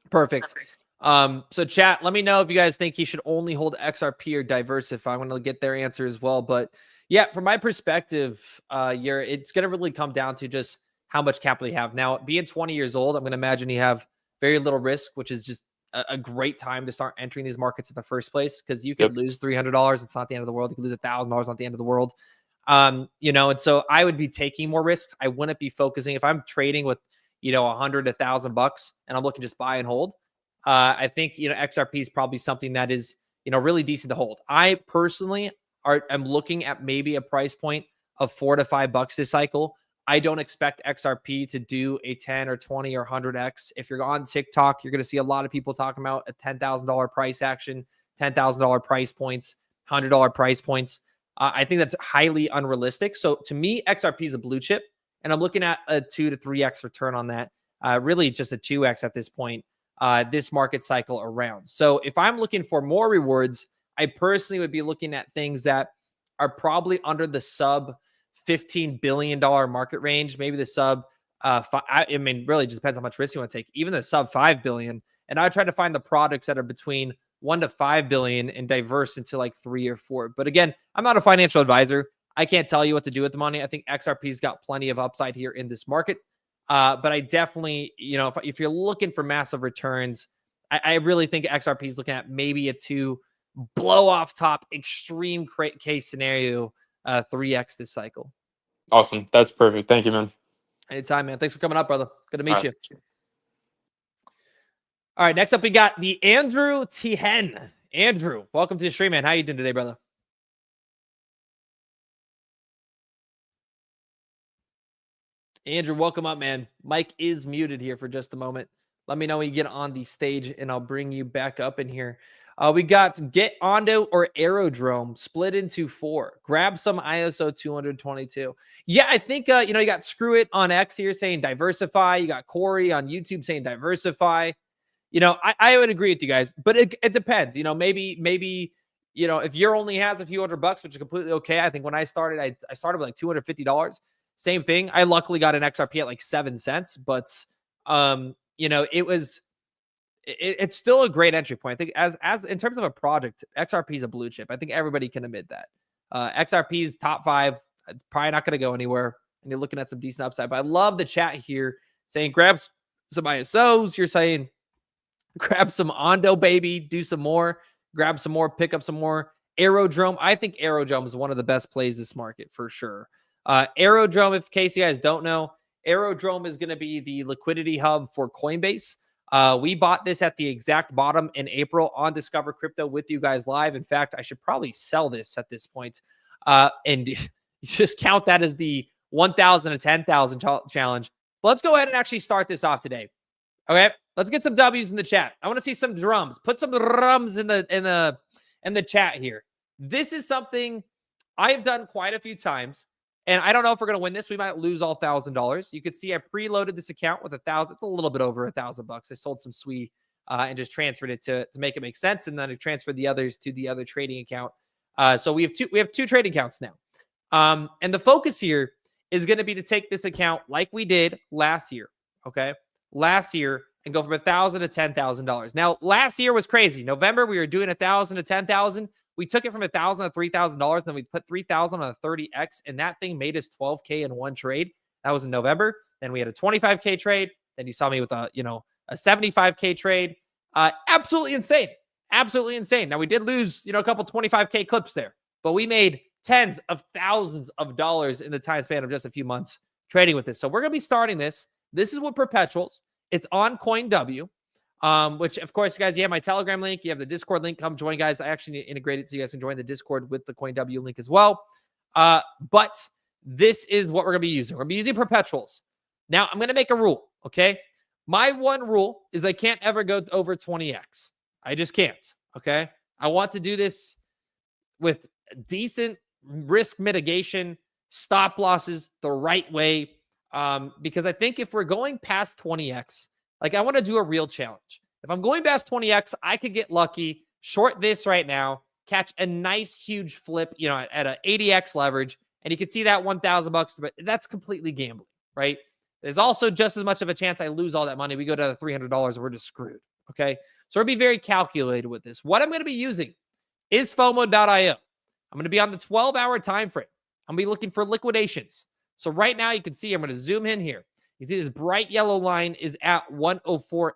Perfect. So chat, let me know if you guys think he should only hold XRP or diversify. I'm going to get their answer as well. But yeah, from my perspective, it's going to really come down to just how much capital you have. Now, being 20 years old, I'm going to imagine you have very little risk, which is just a great time to start entering these markets in the first place, because you could lose $300. It's not the end of the world. You could lose $1,000, not the end of the world. You know, and so I would be taking more risk. I wouldn't be focusing. If I'm trading with, you know, $100, $1,000 and I'm looking to just buy and hold, I think, you know, XRP is probably something that is, you know, really decent to hold. I personally am looking at maybe a price point of $4 to $5 this cycle. I don't expect XRP to do a 10 or 20 or 100x. If you're on TikTok, you're going to see a lot of people talking about a $10,000 price action, $10,000 price points, $100 price points. I think that's highly unrealistic. So to me, XRP is a blue chip, and I'm looking at a 2 to 3x return on that. Really just a 2x at this point, this market cycle around. So if I'm looking for more rewards, I personally would be looking at things that are probably under the sub $15 billion market range, maybe the sub, I mean, really just depends how much risk you want to take, even the sub 5 billion. And I try to find the products that are between 1 to 5 billion and diverse into like 3 or 4. But again, I'm not a financial advisor. I can't tell you what to do with the money. I think XRP's got plenty of upside here in this market. But I definitely, you know, if you're looking for massive returns, I really think XRP is looking at maybe a 2 blow off top extreme case scenario, 3x this cycle. Awesome. That's perfect. Thank you, man. Anytime, man. Thanks for coming up, brother. Good to meet All you. All right, next up we got the Andrew Tien. Andrew, welcome to the stream, man. How you doing today, brother? Andrew, welcome up, man. Mike is muted here for just a moment. Let me know when you get on the stage, and I'll bring you back up in here. We got Get Ondo or Aerodrome split into 4. Grab some ISO 222. Yeah, I think, you know, you got Screw It on X here saying diversify. You got Corey on YouTube saying diversify. You know, I would agree with you guys, but it depends. You know, maybe, you know, if you're only has a few $100, which is completely okay. I think when I started, I started with like $250. Same thing. I luckily got an XRP at like 7 cents, but, you know, it's still a great entry point. I think as in terms of a project, XRP is a blue chip. I think everybody can admit that. XRP is top 5, probably not going to go anywhere, and you're looking at some decent upside. But I love the chat here saying grab some ISOs. You're saying grab some Ondo, baby, do some more, grab some more, pick up some more. Aerodrome. I think Aerodrome is one of the best plays this market for sure. Aerodrome, in case you guys don't know, Aerodrome is going to be the liquidity hub for Coinbase. We bought this at the exact bottom in April on Discover Crypto with you guys live. In fact, I should probably sell this at this point. And just count that as the 1,000 to 10,000 challenge. But let's go ahead and actually start this off today. Okay, let's get some W's in the chat. I want to see some drums. Put some drums in the chat here. This is something I have done quite a few times. And I don't know if we're going to win this. We might lose all $1,000. You could see I preloaded this account with 1,000. It's a little bit over $1,000. I sold some SWE and just transferred it to make it make sense. And then I transferred the others to the other trading account. So we have two trading accounts now. And the focus here is going to be to take this account like we did last year. Okay. Last year, and go from $1,000 to $10,000. Now, last year was crazy. November, we were doing 1,000 to 10,000. We took it from $1,000 to $3,000. Then we put 3,000 on a 30X, and that thing made us 12K in one trade. That was in November. Then we had a 25K trade. Then you saw me with a 75K trade. Absolutely insane. Absolutely insane. Now we did lose, a couple 25K clips there, but we made tens of thousands of dollars in the time span of just a few months trading with this. So we're going to be starting this. This is with perpetuals. It's on CoinW, which of course, you guys, you have my Telegram link. You have the Discord link. Come join, guys. I actually integrate it so you guys can join the Discord with the CoinW link as well. But this is what we're going to be using. We're going to be using perpetuals. Now I'm going to make a rule. Okay. My one rule is I can't ever go over 20X. I just can't. Okay. I want to do this with decent risk mitigation, stop losses the right way. Because I think if we're going past 20X, like I want to do a real challenge. If I'm going past 20X, I could get lucky, short this right now, catch a nice huge flip, at a 80X leverage. And you can see that $1,000, but that's completely gambling, right? There's also just as much of a chance I lose all that money. We go down to $300 and we're just screwed. Okay. So we'll be very calculated with this. What I'm going to be using is FOMO.io. I'm going to be on the 12-hour time frame. I'm going to be looking for liquidations. So right now you can see, I'm going to zoom in here. You see this bright yellow line is at 104.8.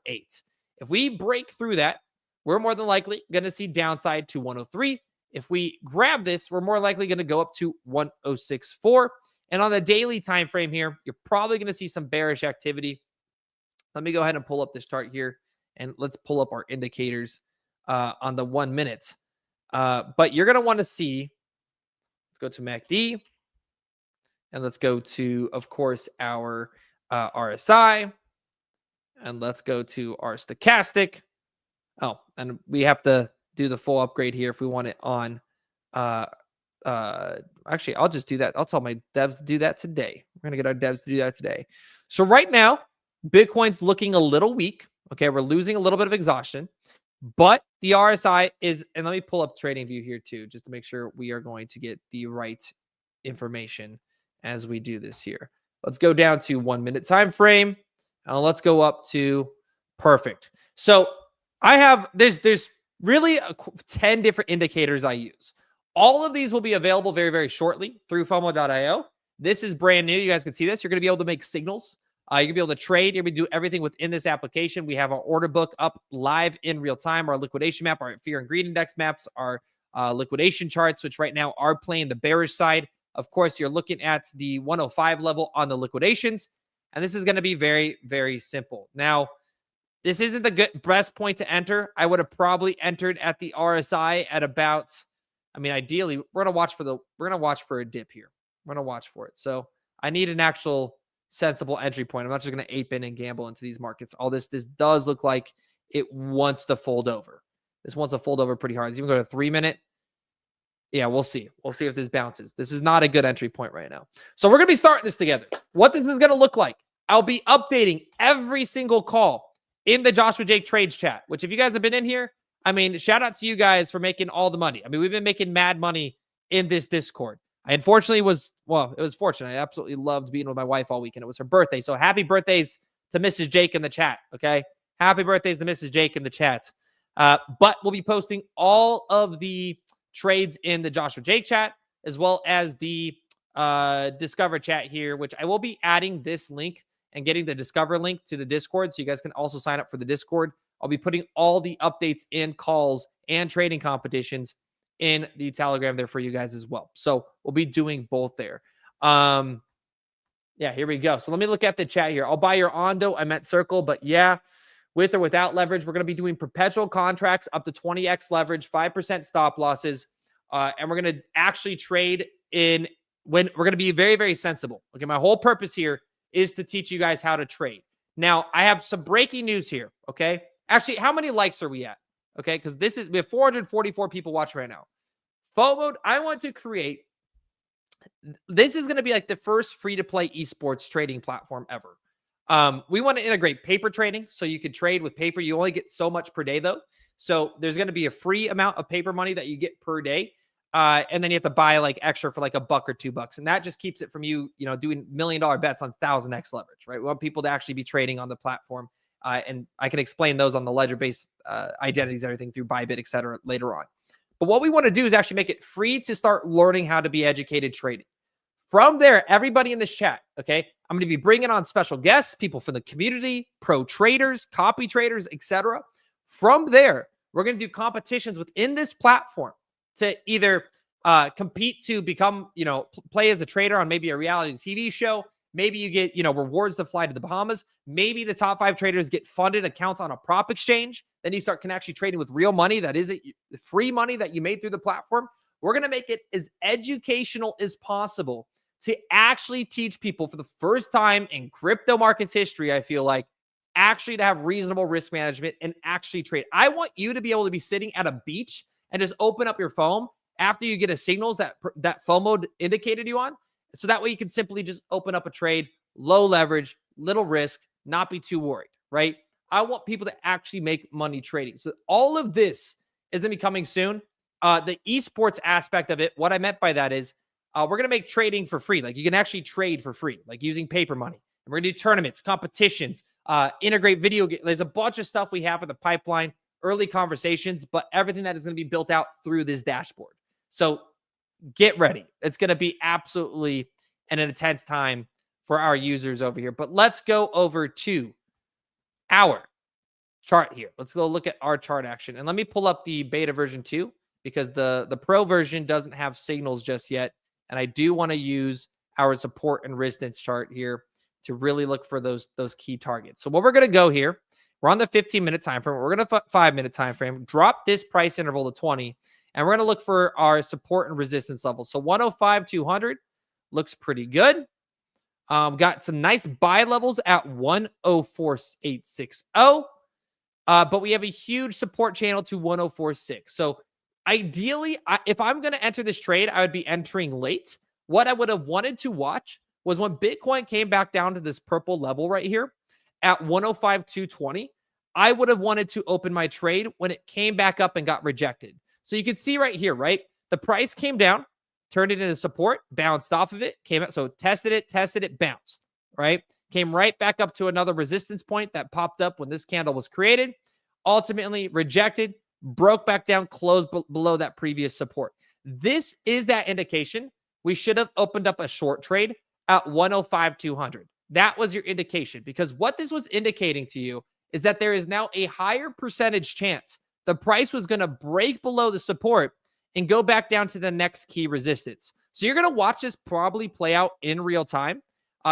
If we break through that, we're more than likely going to see downside to 103. If we grab this, we're more likely going to go up to 106.4. And on the daily time frame here, you're probably going to see some bearish activity. Let me go ahead and pull up this chart here, and let's pull up our indicators on the 1 minute. But you're going to want to see, let's go to MACD, and let's go to, of course, our RSI, and let's go to our stochastic. Oh, and we have to do the full upgrade here if we want it on. Actually, I'll just do that. I'll tell my devs to do that today. We're going to get our devs to do that today. So right now, Bitcoin's looking a little weak. Okay, we're losing a little bit of exhaustion, but the RSI is, and let me pull up TradingView here too, just to make sure we are going to get the right information as we do this here. Let's go down to 1 minute time frame, and let's go up to perfect. So I have, there's really 10 different indicators I use. All of these will be available very, very shortly through FOMO.io. This is brand new. You guys can see this. You're going to be able to make signals. You're going to be able to trade. You're going to do everything within this application. We have our order book up live in real time, our liquidation map, our fear and greed index maps, our liquidation charts, which right now are playing the bearish side. Of course, you're looking at the 105 level on the liquidations, and this is going to be very, very simple. Now, this isn't the best point to enter. I would have probably entered at the RSI at about, ideally, we're going to watch for a dip here. We're going to watch for it. So I need an actual sensible entry point. I'm not just going to ape in and gamble into these markets. All this does look like it wants to fold over. This wants to fold over pretty hard. It's even go to 3 minute. Yeah, we'll see. We'll see if this bounces. This is not a good entry point right now. So we're going to be starting this together. What this is going to look like, I'll be updating every single call in the Joshua Jake Trades chat, which if you guys have been in here, shout out to you guys for making all the money. We've been making mad money in this Discord. I unfortunately it was fortunate. I absolutely loved being with my wife all weekend. It was her birthday. So happy birthdays to Mrs. Jake in the chat. Okay. Happy birthdays to Mrs. Jake in the chat. But we'll be posting all of the trades in the Joshua Jake chat, as well as the Discover chat here, which I will be adding this link and getting the Discover link to the Discord. So you guys can also sign up for the Discord. I'll be putting all the updates in calls and trading competitions in the Telegram there for you guys as well. So we'll be doing both there. Yeah, here we go. So let me look at the chat here. I'll buy your Ondo. I meant Circle, but yeah, with or without leverage, we're going to be doing perpetual contracts up to 20x leverage, 5% stop losses. And we're going to actually trade in when we're going to be very, very sensible. Okay. My whole purpose here is to teach you guys how to trade. Now I have some breaking news here. Okay. Actually, how many likes are we at? Okay. Cause we have 444 people watching right now. FOMO, I want to create, this is going to be like the first free-to-play esports trading platform ever. We want to integrate paper trading so you can trade with paper. You only get so much per day though. So there's going to be a free amount of paper money that you get per day. And then you have to buy like extra for like $1 or $2. And that just keeps it from you doing $1 million bets on 1000x leverage, right? We want people to actually be trading on the platform. And I can explain those on the ledger-based identities and everything through Bybit, et cetera, later on. But what we want to do is actually make it free to start learning how to be educated trading. From there, everybody in this chat, okay, I'm going to be bringing on special guests, people from the community, pro traders, copy traders, etc. From there, we're going to do competitions within this platform to either compete to become, play as a trader on maybe a reality TV show. Maybe you get, rewards to fly to the Bahamas. Maybe the top 5 traders get funded accounts on a prop exchange. Then you can actually trading with real money. That is free money that you made through the platform. We're going to make it as educational as possible to actually teach people for the first time in crypto markets history, I feel like, actually to have reasonable risk management and actually trade. I want you to be able to be sitting at a beach and just open up your phone after you get a signals that FOMO indicated you on. So that way you can simply just open up a trade, low leverage, little risk, not be too worried, right? I want people to actually make money trading. So all of this is going to be coming soon. The esports aspect of it, what I meant by that is we're going to make trading for free. Like you can actually trade for free, like using paper money. And we're going to do tournaments, competitions, integrate video games. There's a bunch of stuff we have in the pipeline, early conversations, but everything that is going to be built out through this dashboard. So get ready. It's going to be absolutely an intense time for our users over here. But let's go over to our chart here. Let's go look at our chart action. And let me pull up the beta version 2 because the pro version doesn't have signals just yet. And I do want to use our support and resistance chart here to really look for those key targets. So what we're going to go here, we're on the 15-minute time frame. We're going to 5-minute time frame, drop this price interval to 20, and we're going to look for our support and resistance levels. So 105, 200 looks pretty good. Got some nice buy levels at 104,860. But we have a huge support channel to 104.6. So ideally, if I'm going to enter this trade, I would be entering late. What I would have wanted to watch was when Bitcoin came back down to this purple level right here at 105,220. I would have wanted to open my trade when it came back up and got rejected. So you can see right here, right? The price came down, turned it into support, bounced off of it, came out. So tested it, bounced, right? Came right back up to another resistance point that popped up when this candle was created, ultimately rejected, broke back down, closed below that previous support. This is that indication we should have opened up a short trade at 105,200. That was your indication, because what this was indicating to you is that there is now a higher percentage chance the price was going to break below the support and go back down to the next key resistance. So you're going to watch this probably play out in real time.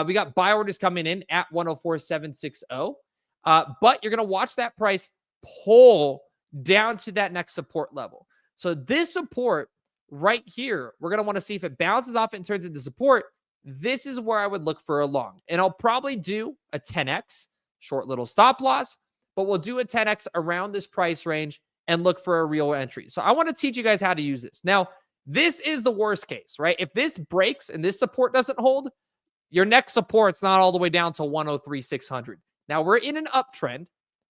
We got buy orders coming in at 104,760. But you're going to watch that price pull down to that next support level. So this support right here, we're going to want to see if it bounces off and turns into support. This is where I would look for a long. And I'll probably do a 10x, short little stop loss, but we'll do a 10x around this price range and look for a real entry. So I want to teach you guys how to use this. Now, this is the worst case, right? If this breaks and this support doesn't hold, your next support's not all the way down to 103,600. Now, we're in an uptrend.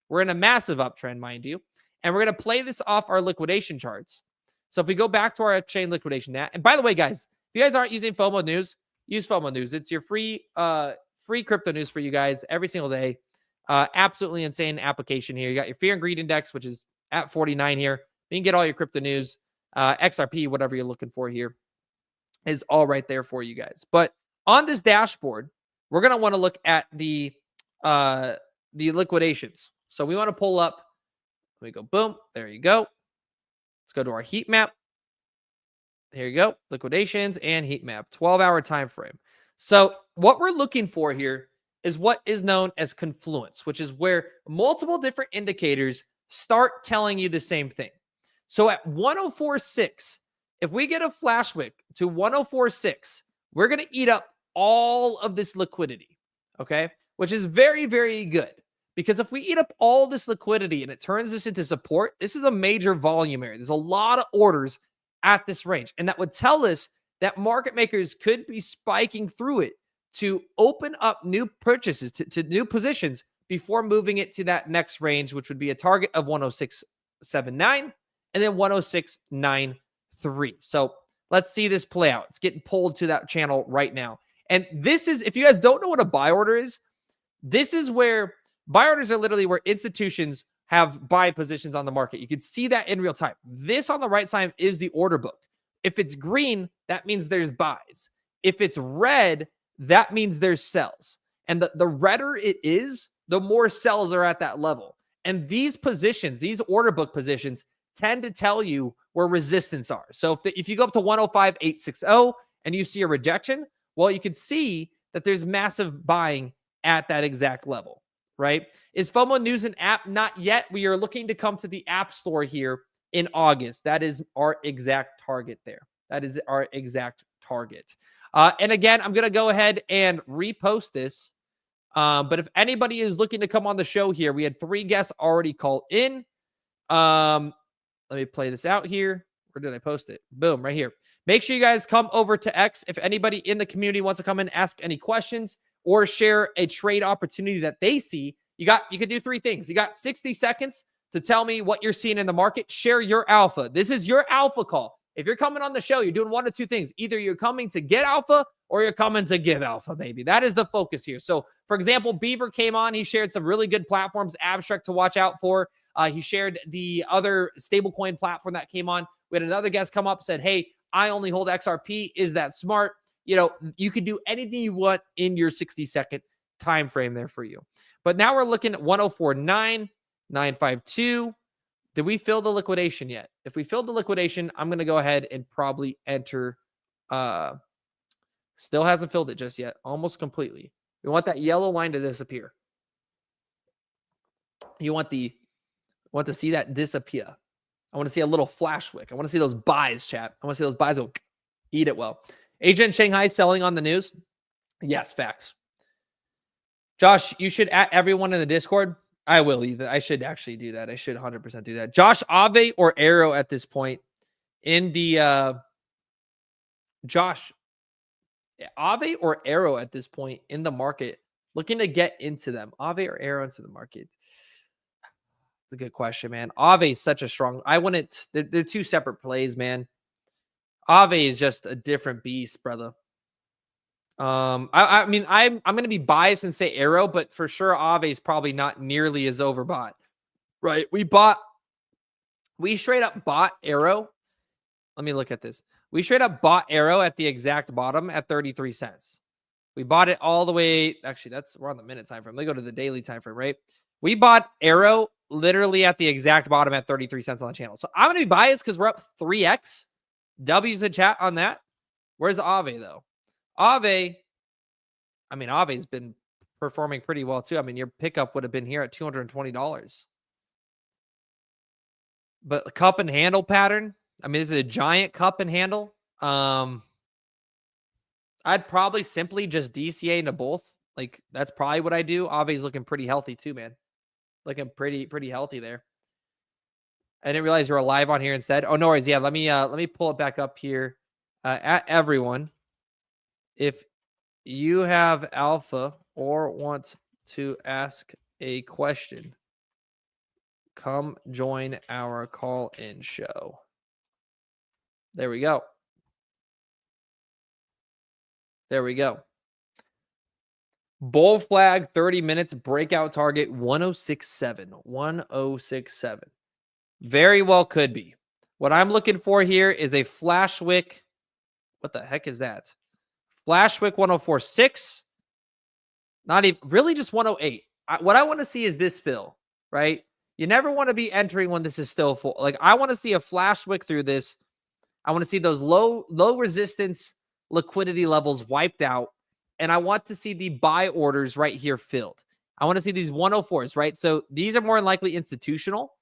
We're in a massive uptrend, mind you. And we're going to play this off our liquidation charts. So if we go back to our chain liquidation net, and by the way, guys, if you guys aren't using FOMO News, use FOMO News. It's your free crypto news for you guys every single day. Absolutely insane application here. You got your fear and greed index, which is at 49 here. You can get all your crypto news, XRP, whatever you're looking for here is all right there for you guys. But on this dashboard, we're going to want to look at the liquidations. So we want to pull up. Let me go. Boom. There you go. Let's go to our heat map. Here you go. Liquidations and heat map. 12-hour time frame. So what we're looking for here is what is known as confluence, which is where multiple different indicators start telling you the same thing. So at 104.6, if we get a flash wick to 104.6, we're going to eat up all of this liquidity, okay? Which is very, very good, because if we eat up all this liquidity and it turns this into support, this is a major volume area. There's a lot of orders at this range, and that would tell us that market makers could be spiking through it to open up new purchases to new positions before moving it to that next range, which would be a target of 106.79 and then 106.93. So let's see this play out. It's getting pulled to that channel right now. And this is, if you guys don't know what a buy order is, this is where buy orders are literally where institutions have buy positions on the market. You can see that in real time. This on the right side is the order book. If it's green, that means there's buys. If it's red, that means there's sells. And the redder it is, the more sells are at that level. And these positions, these order book positions, tend to tell you where resistance are. So if you go up to 105.860 and you see a rejection, well, you can see that there's massive buying at that exact level, right? Is FOMO News an app? Not yet. We are looking to come to the App Store here in August. That is our exact target there. That is our exact target. And again, I'm going to go ahead and repost this. But if anybody is looking to come on the show here, we had 3 guests already call in. Let me play this out here. Where did I post it? Boom, right here. Make sure you guys come over to X. If anybody in the community wants to come and ask any questions or share a trade opportunity that they see, you can do 3 things. You got 60 seconds to tell me what you're seeing in the market. Share your alpha. This is your alpha call. If you're coming on the show, you're doing 1 of 2 things. Either you're coming to get alpha or you're coming to give alpha, baby. That is the focus here. So, for example, Beaver came on. He shared some really good platforms, Abstract to watch out for. He shared the other stablecoin platform that came on. We had another guest come up, said, hey, I only hold XRP. Is that smart? You know, you can do anything you want in your 60-second time frame there for you. But now we're looking at 104.9, 952. Did we fill the liquidation yet? If we filled the liquidation, I'm going to go ahead and probably enter. Still hasn't filled it just yet. Almost completely. We want that yellow line to disappear. You want to see that disappear. I want to see a little flash wick. I want to see those buys, chat. I want to see those buys. Oh, eat it well. Asia in Shanghai selling on the news. Yes, facts. Josh, you should add everyone in the Discord. I will either. I should actually do that. I should 100% do that. Josh, Ave or Arrow at this point in the Josh, Ave or Arrow at this point in the market, looking to get into them. Ave or Arrow into the market. It's a good question, man. Ave is such a strong. I wouldn't. They're 2 separate plays, man. Ave is just a different beast, brother. I mean, I'm going to be biased and say Arrow, but for sure, Ave is probably not nearly as overbought, right? We straight up bought Arrow. Let me look at this. We straight up bought Arrow at the exact bottom at 33 cents. We bought it all the way. Actually, we're on the minute time frame. Let me go to the daily time frame, right? We bought Arrow literally at the exact bottom at 33 cents on the channel. So I'm going to be biased because we're up 3x. W's in chat on that. Where's Ave, though? Ave's been performing pretty well, too. I mean, your pickup would have been here at $220. But the cup and handle pattern, I mean, this is a giant cup and handle. I'd probably simply just DCA into both. Like, that's probably what I do. Ave's looking pretty healthy, too, man. Looking pretty healthy there. I didn't realize you were live on here instead. Oh, no worries. Yeah, let me pull it back up here. At everyone, if you have alpha or want to ask a question, come join our call-in show. There we go. There we go. Bull flag, 30 minutes, breakout target, 106.7. 106.7. Very well could be. What I'm looking for here is a flash wick. What the heck is that? Flash wick 104.6. Not even, really just 108. What I want to see is this fill, right? You never want to be entering when this is still full. Like, I want to see a flash wick through this. I want to see those low resistance liquidity levels wiped out. And I want to see the buy orders right here filled. I want to see these 104s, right? So these are more than likely institutional.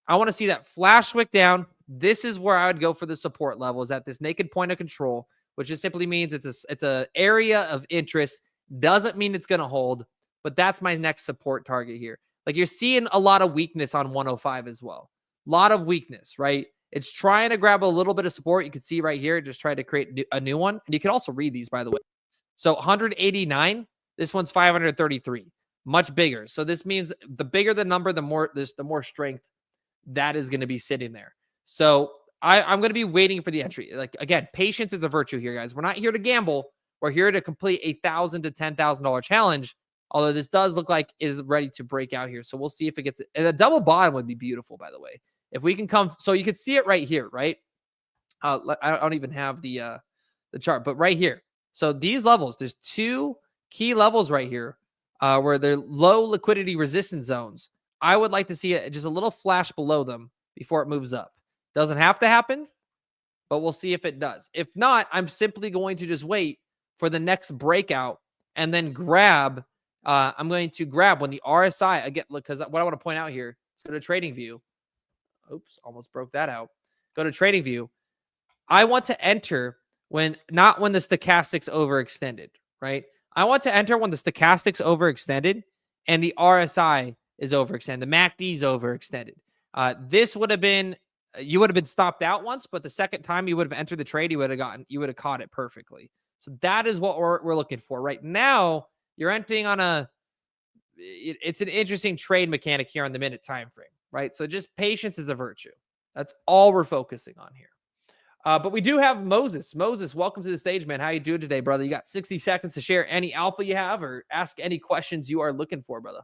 I want to see that flash wick down. This is where I would go for the support levels at this naked point of control, which just simply means it's a area of interest. Doesn't mean it's going to hold, but that's my next support target here. Like, you're seeing a lot of weakness on 105 as well. A lot of weakness, right? It's trying to grab a little bit of support. You can see right here, just try to create a new one. And you can also read these, by the way. So 189, this one's 533, much bigger. So this means the bigger the number, the more strength that is going to be sitting there. So I'm going to be waiting for the entry. Like, again, patience is a virtue here, guys. We're not here to gamble. We're here to complete a $1,000 to $10,000 challenge. Although this does look like it is ready to break out here. So we'll see if it gets it. And a double bottom would be beautiful, by the way. If we can come, so you can see it right here, right? I don't even have the chart, but right here. So these levels, there's 2 key levels right here where they're low liquidity resistance zones. I would like to see it just a little flash below them before it moves up. Doesn't have to happen, but we'll see if it does. If not, I'm simply going to just wait for the next breakout and then grab. I'm going to grab when the RSI, again, look, because what I want to point out here, let's go to Trading View. Oops, almost broke that out. Go to Trading View. I want to enter not when the stochastic's overextended, right? I want to enter when the stochastic's overextended and the RSI is overextended. The MACD is overextended. This would have been, you would have been stopped out once, but the second time you would have entered the trade, you would have caught it perfectly. So that is what we're looking for right now. You're entering on it's an interesting trade mechanic here on the minute time frame, right? So just patience is a virtue. That's all we're focusing on here. But we do have Moses. Moses, welcome to the stage, man. How you doing today, brother? You got 60 seconds to share any alpha you have or ask any questions you are looking for, brother.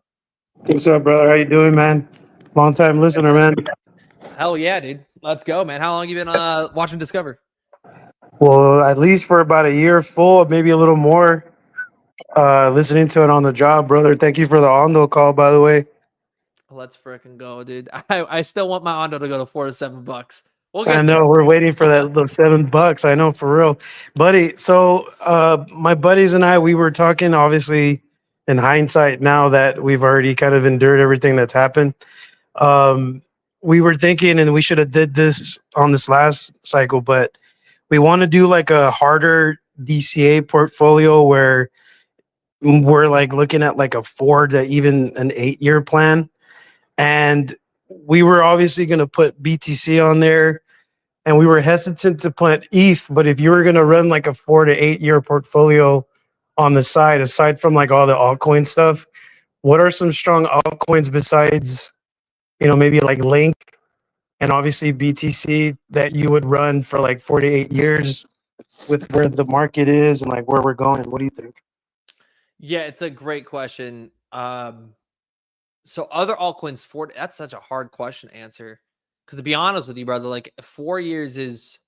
What's up, brother? How you doing, man? Long time listener, man. Hell yeah, dude. Let's go, man. How long you been watching Discover? Well, at least for about a year full, maybe a little more. Listening to it on the job, brother. Thank you for the Ondo call, by the way. Let's freaking go, dude. I still want my Ondo to go to $4 to $7. We'll I get know we're waiting for the $7. I know, for real, buddy. So, my buddies and I, we were talking. Obviously, in hindsight, now that we've already kind of endured everything that's happened, we were thinking, and we should have did this on this last cycle, but we want to do like a harder DCA portfolio where we're like looking at like a 4 to even an 8-year plan. And we were obviously going to put BTC on there, and we were hesitant to put ETH. But if you were going to run like a 4 to 8-year portfolio on the side, aside from like all the altcoin stuff, what are some strong altcoins besides, maybe like Link and obviously BTC that you would run for like 4 to 8 years with where the market is and like where we're going? What do you think? Yeah, it's a great question. So other altcoins, that's such a hard question to answer. Because to be honest with you, brother, like 4 years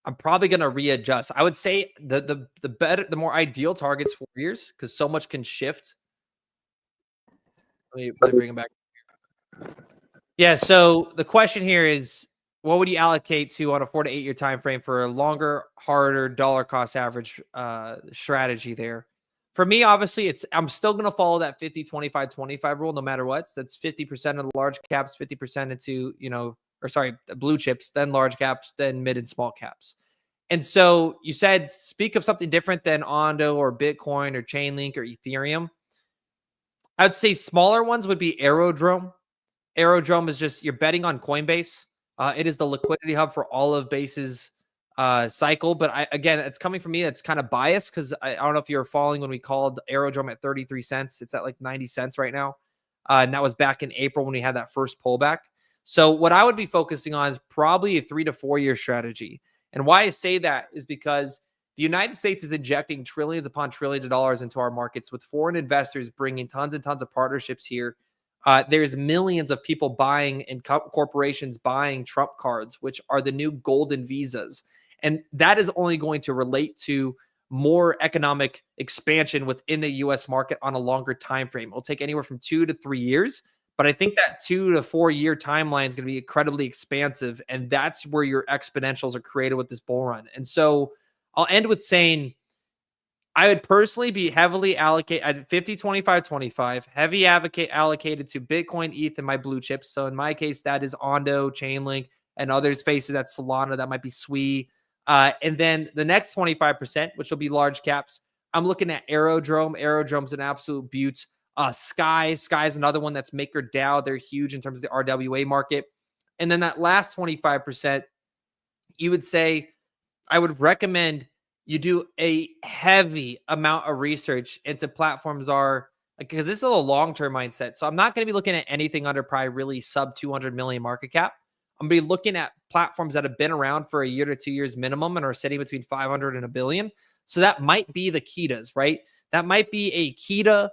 I'm probably gonna readjust. I would say the better, the more ideal target's 4 years because so much can shift. Let me bring it back. Yeah. So the question here is, what would you allocate to on a 4 to 8 year time frame for a longer, harder dollar cost average strategy there? For me, obviously, I'm still going to follow that 50, 25, 25 rule no matter what. So that's 50% of the large caps, 50% into, the blue chips, then large caps, then mid and small caps. And so you said, speak of something different than Ondo or Bitcoin or Chainlink or Ethereum. I'd say smaller ones would be Aerodrome. Aerodrome is just, you're betting on Coinbase. It is the liquidity hub for all of Base's cycle. But again, it's coming from me. It's kind of biased because I don't know if you're following when we called Aerodrome at 33 cents. It's at like 90 cents right now. And that was back in April when we had that first pullback. So what I would be focusing on is probably a 3 to 4 year strategy. And why I say that is because the United States is injecting trillions upon trillions of dollars into our markets with foreign investors bringing tons and tons of partnerships here. There's millions of people buying and corporations buying Trump cards, which are the new golden visas. And that is only going to relate to more economic expansion within the U.S. market on a longer time frame. It'll take anywhere from 2 to 3 years. But I think that 2 to 4 year timeline is going to be incredibly expansive. And that's where your exponentials are created with this bull run. And so I'll end with saying I would personally be heavily allocated 50, 25, 25, heavy allocated to Bitcoin, ETH, and my blue chips. So in my case, that is Ondo, Chainlink, and others faces that Solana, that might be SWI. And then the next 25%, which will be large caps, I'm looking at Aerodrome. Aerodrome's an absolute beaut. Sky is another one that's MakerDAO. They're huge in terms of the RWA market. And then that last 25%, you would say, I would recommend you do a heavy amount of research into platforms because this is a long-term mindset. So I'm not going to be looking at anything under probably really sub 200 million market cap. I'm going to be looking at platforms that have been around for a year to 2 years minimum and are sitting between 500 and $1 billion. So that might be the Kitas, right? That might be a Kita.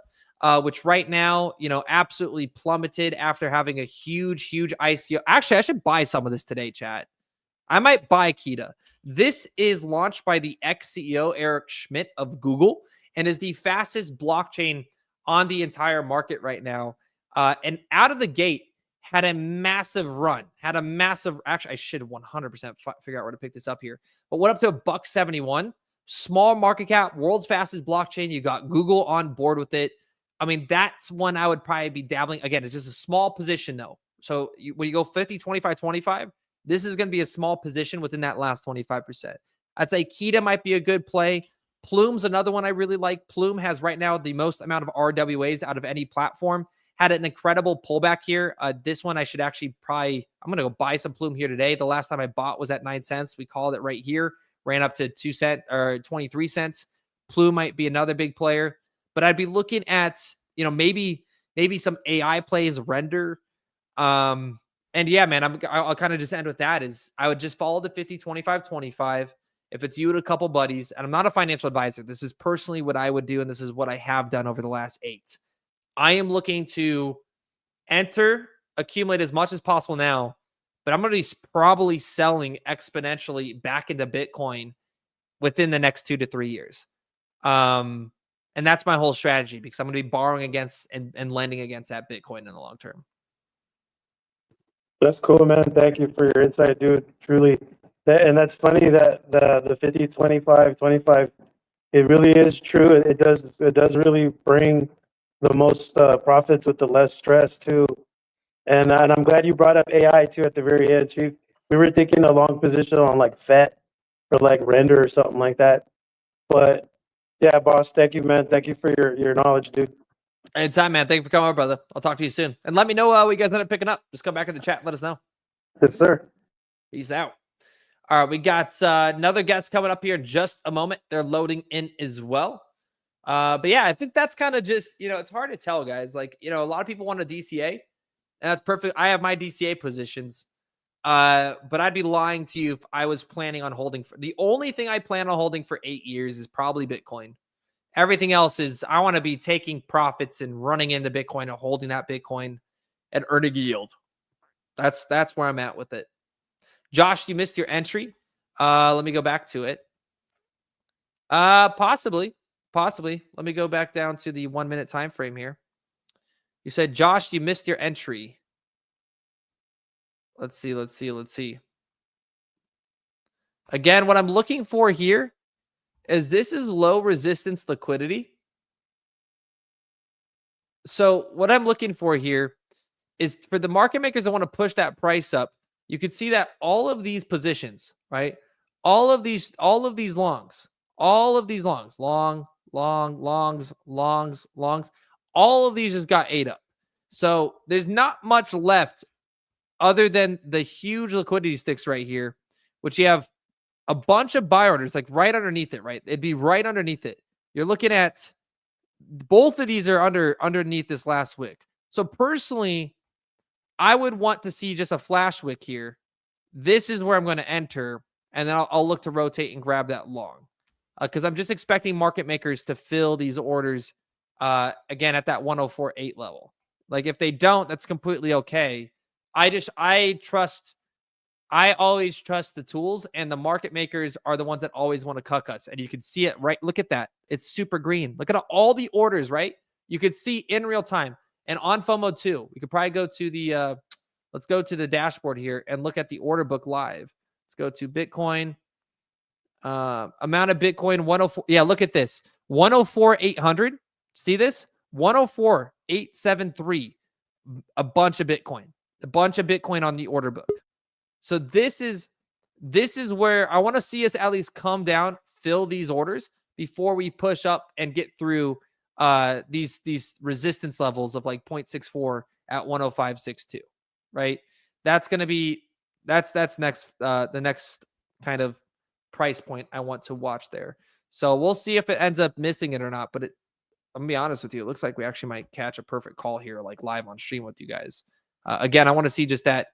which right now, absolutely plummeted after having a huge ICO. Actually, I should buy some of this today, chat. I might buy Kita. This is launched by the ex-CEO Eric Schmidt of Google and is the fastest blockchain on the entire market right now. And out of the gate, had a massive run, actually, I should 100% figure out where to pick this up here, but went up to $1.71. Small market cap, world's fastest blockchain. You got Google on board with it. I mean, that's one I would probably be dabbling. Again, it's just a small position though. So when you go 50, 25, 25, this is going to be a small position within that last 25%. I'd say Kita might be a good play. Plume's another one I really like. Plume has right now the most amount of RWAs out of any platform. Had an incredible pullback here. This one I should actually I'm going to go buy some Plume here today. The last time I bought was at 9 cents. We called it right here. Ran up to 2 cents or 23 cents. Plume might be another big player. But I'd be looking at, maybe some AI plays, Render. And yeah, man, I'll kind of just end with that is I would just follow the 50, 25, 25. If it's you and a couple buddies, and I'm not a financial advisor, this is personally what I would do, and this is what I have done over the last 8. I am looking to accumulate as much as possible now, but I'm going to be probably selling exponentially back into Bitcoin within the next 2 to 3 years. And that's my whole strategy because I'm going to be borrowing against and lending against that Bitcoin in the long term. That's cool, man. Thank you for your insight, dude. Truly. And that's funny that the 50, 25, 25, it really is true. It does really bring the most profits with the less stress too. And I'm glad you brought up AI too at the very end, Chief. We were thinking a long position on like FET or like Render or something like that. But yeah, boss, thank you, man. Thank you for your knowledge, dude. Anytime, man. Thank you for coming over, brother. I'll talk to you soon. And let me know what you guys end up picking up. Just come back in the chat and let us know. Yes, sir. Peace out. All right, we got another guest coming up here in just a moment. They're loading in as well. But yeah, I think that's kind of just, it's hard to tell, guys. Like, a lot of people want a DCA, and that's perfect. I have my DCA positions. But I'd be lying to you if I was planning on holding. The only thing I plan on holding for 8 years is probably Bitcoin. Everything else is I want to be taking profits and running into Bitcoin and holding that Bitcoin and earning yield. That's where I'm at with it. Josh, you missed your entry. Let me go back to it. Possibly. Let me go back down to the 1 minute time frame here. You said, Josh, you missed your entry. Let's see. Again, what I'm looking for here is this is low resistance liquidity. So what I'm looking for here is for the market makers that want to push that price up. You can see that all of these positions, right? All of these longs, all of these longs, longs, all of these just got ate up. So there's not much left other than the huge liquidity sticks right here, which you have a bunch of buy orders like right underneath it, right? It'd be right underneath it. You're looking at both of these are underneath this last wick. So personally, I would want to see just a flash wick here. This is where I'm going to enter, and then I'll look to rotate and grab that long because I'm just expecting market makers to fill these orders again at that 104.8 level. Like if they don't, that's completely okay. I always trust the tools, and the market makers are the ones that always want to cuck us. And you can see it, right? Look at that. It's super green. Look at all the orders, right? You could see in real time. And on FOMO too, we could probably go to the, let's go to the dashboard here and look at the order book live. Let's go to Bitcoin. Amount of Bitcoin, 104. Yeah, look at this. 104,800. See this? 104,873. A bunch of Bitcoin. A bunch of Bitcoin on the order book. So this is where I want to see us at least come down, fill these orders before we push up and get through these resistance levels of like 0.64 at 105.62, right? That's going to be that's next the next kind of price point I want to watch there. So we'll see if it ends up missing it or not, but I'm gonna be honest with you, it looks like we actually might catch a perfect call here, like live on stream with you guys. Again, I want to see just that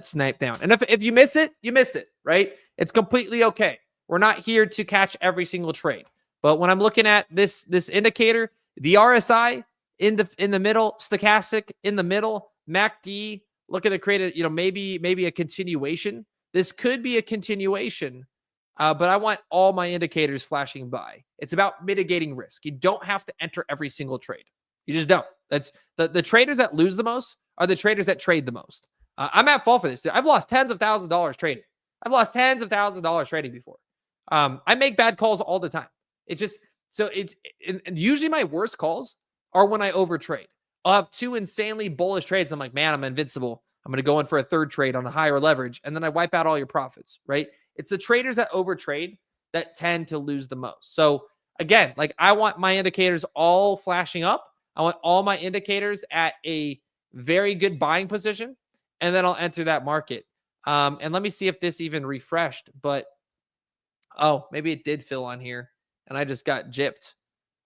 snipe down. And if you miss it, you miss it, right? It's completely okay. We're not here to catch every single trade. But when I'm looking at this indicator, the RSI in the middle, stochastic in the middle, MACD looking to create a, maybe a continuation. This could be a continuation, but I want all my indicators flashing by. It's about mitigating risk. You don't have to enter every single trade. You just don't. That's the traders that lose the most are the traders that trade the most. I'm at fault for this, dude. I've lost tens of thousands of dollars trading. I've lost tens of thousands of dollars trading before. I make bad calls all the time. It's just, so and usually my worst calls are when I overtrade. I'll have two insanely bullish trades. I'm like, man, I'm invincible. I'm going to go in for a third trade on a higher leverage, and then I wipe out all your profits, right? It's the traders that overtrade that tend to lose the most. So again, like, I want my indicators all flashing up. I want all my indicators at a very good buying position, and then I'll enter that market. And let me see if this even refreshed, but oh, maybe it did fill on here and I just got gypped.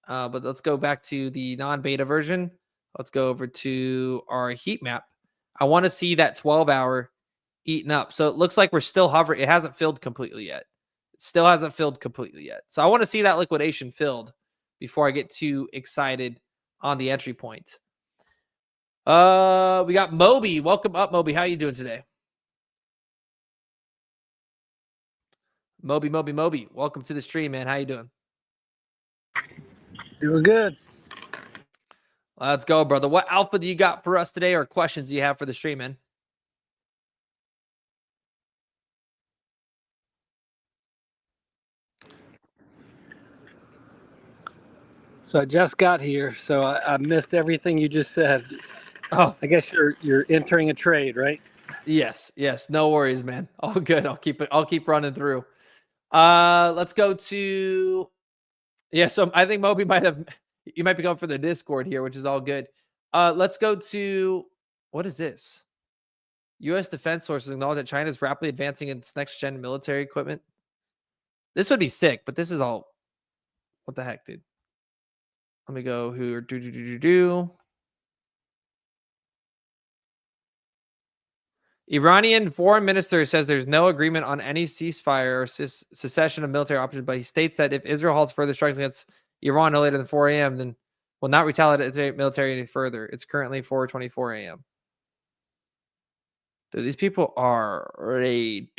But let's go back to the non-beta version. Let's go over to our heat map. I want to see that 12-hour eaten up. So it looks like we're still hovering. It hasn't filled completely yet. It still hasn't filled completely yet. So I want to see that liquidation filled before I get too excited on the entry point. We got Moby. Welcome up, Moby. How you doing today? Moby. Welcome to the stream, man. How you doing? Doing good. Let's go, brother. What alpha do you got for us today, or questions do you have for the stream, man? So I just got here, so I missed everything you just said. Oh, I guess you're entering a trade, right? yes. No worries, man. All good. I'll keep running through. Let's go to, so I think Moby you might be going for the Discord here, which is all good. Let's go to, what is this? U.S. defense sources acknowledge that China is rapidly advancing its next-gen military equipment. This would be sick, but this is all, what the heck, dude? Let me go Iranian foreign minister says there's no agreement on any ceasefire or cessation of military operations, but he states that if Israel halts further strikes against Iran no later than 4 a.m., then will not retaliate military any further. It's currently 4:24 a.m. Dude, these people are retarded.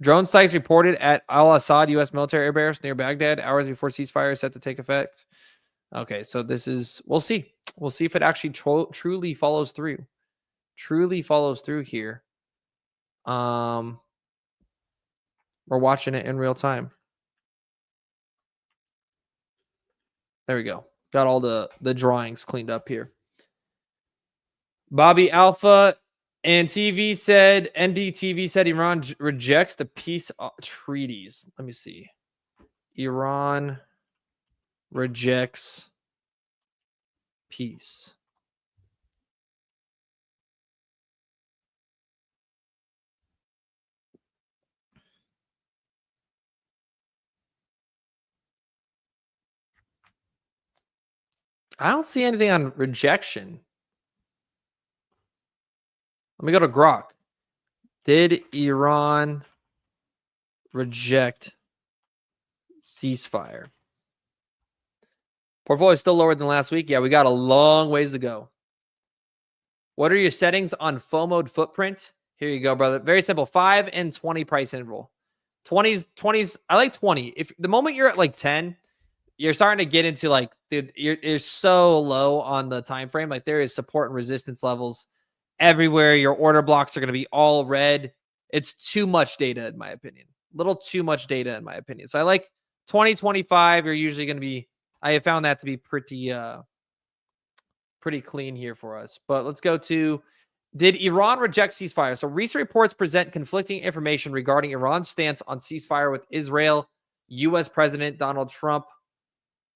Drone strikes reported at Al-Assad U.S. military airbase near Baghdad hours before ceasefire is set to take effect. Okay, so this is, we'll see. We'll see if it actually truly follows through. Truly follows through here. We're watching it in real time. There we go. Got all the drawings cleaned up here. Bobby Alpha and NDTV said Iran rejects the peace treaties. Let me see. Iran rejects peace. I don't see anything on rejection. Let me go to Grok. Did Iran reject ceasefire? Portfolio is still lower than last week. Yeah, we got a long ways to go. What are your settings on FOMO'd footprint? Here you go, brother. Very simple. 5 and 20 price interval. 20s. I like 20. If the moment you're at like 10, you're starting to get into like, dude, you're so low on the time frame. Like, there is support and resistance levels everywhere. Your order blocks are going to be all red. It's too much data, in my opinion. A little too much data, in my opinion. So I like 20, 25. You're usually going to be, I have found that to be pretty clean here for us. But let's go to, did Iran reject ceasefire? So recent reports present conflicting information regarding Iran's stance on ceasefire with Israel. U.S. President Donald Trump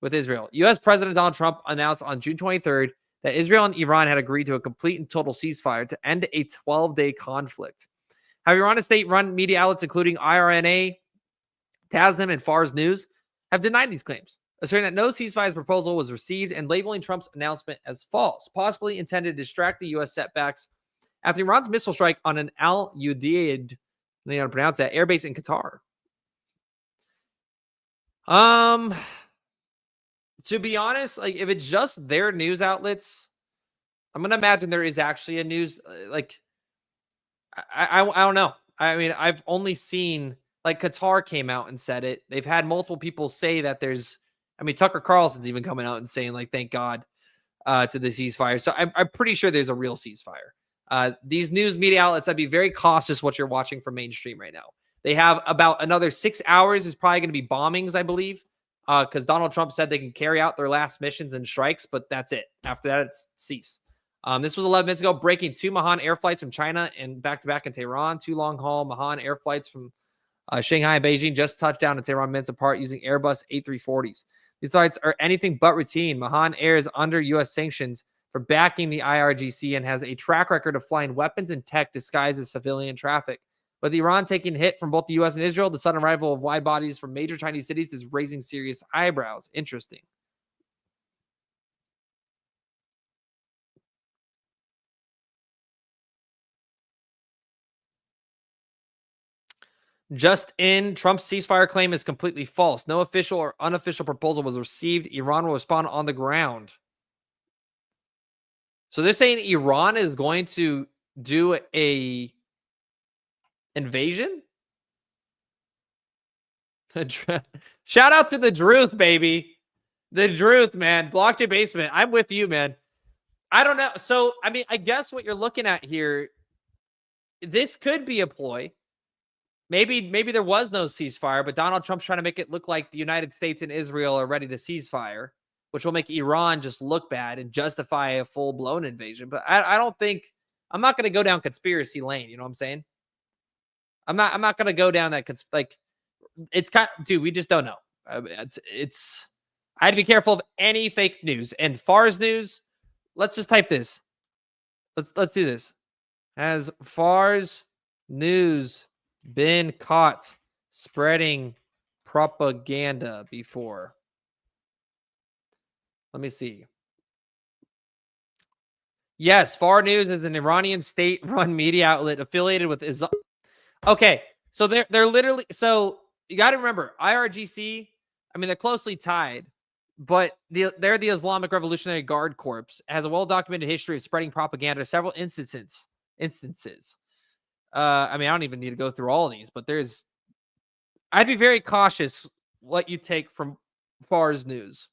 with Israel. U.S. President Donald Trump announced on June 23rd that Israel and Iran had agreed to a complete and total ceasefire to end a 12-day conflict. However, Iran state-run media outlets, including IRNA, Tasnim, and Fars News, have denied these claims, asserting that no ceasefire proposal was received and labeling Trump's announcement as false, possibly intended to distract the U.S. setbacks after Iran's missile strike on an Al-Udeid, I don't know how to pronounce that, airbase in Qatar. To be honest, like if it's just their news outlets, I'm gonna imagine there is actually a news like I don't know. I mean, I've only seen like Qatar came out and said it. They've had multiple people say that there's. I mean, Tucker Carlson's even coming out and saying like, "Thank God to the ceasefire." So I'm pretty sure there's a real ceasefire. These news media outlets, I'd be very cautious what you're watching from mainstream right now. They have about another 6 hours. Is probably going to be bombings, I believe, because Donald Trump said they can carry out their last missions and strikes, but that's it. After that, it's cease. This was 11 minutes ago, breaking 2 Mahan air flights from China and back-to-back in Tehran. 2 long-haul Mahan air flights from Shanghai and Beijing just touched down in Tehran minutes apart using Airbus A340s. These flights are anything but routine. Mahan Air is under U.S. sanctions for backing the IRGC and has a track record of flying weapons and tech disguised as civilian traffic. But Iran taking hit from both the U.S. and Israel, the sudden arrival of wide bodies from major Chinese cities is raising serious eyebrows. Interesting. Just in, Trump's ceasefire claim is completely false. No official or unofficial proposal was received. Iran will respond on the ground. So they're saying Iran is going to do a invasion? Shout out to the Druth, baby. The Druth, man. Blockchain Basement. I'm with you, man. I don't know. So, I mean, I guess what you're looking at here, this could be a ploy. Maybe there was no ceasefire, but Donald Trump's trying to make it look like the United States and Israel are ready to ceasefire, which will make Iran just look bad and justify a full-blown invasion. But I don't think I'm not going to go down conspiracy lane. You know what I'm saying? I'm not going to go down that it's kind of, dude. We just don't know. It's. I'd be careful of any fake news and Far's news. Let's just type this. Let's do this. Has Far's news been caught spreading propaganda before? Let me see. Yes, Far News is an Iranian state-run media outlet affiliated with Islam. Okay, so they're literally, so you got to remember IRGC. I mean, they're closely tied, but they're the Islamic Revolutionary Guard Corps. It has a well-documented history of spreading propaganda. Several instances. I mean, I don't even need to go through all of these, but I'd be very cautious what you take from Far's news.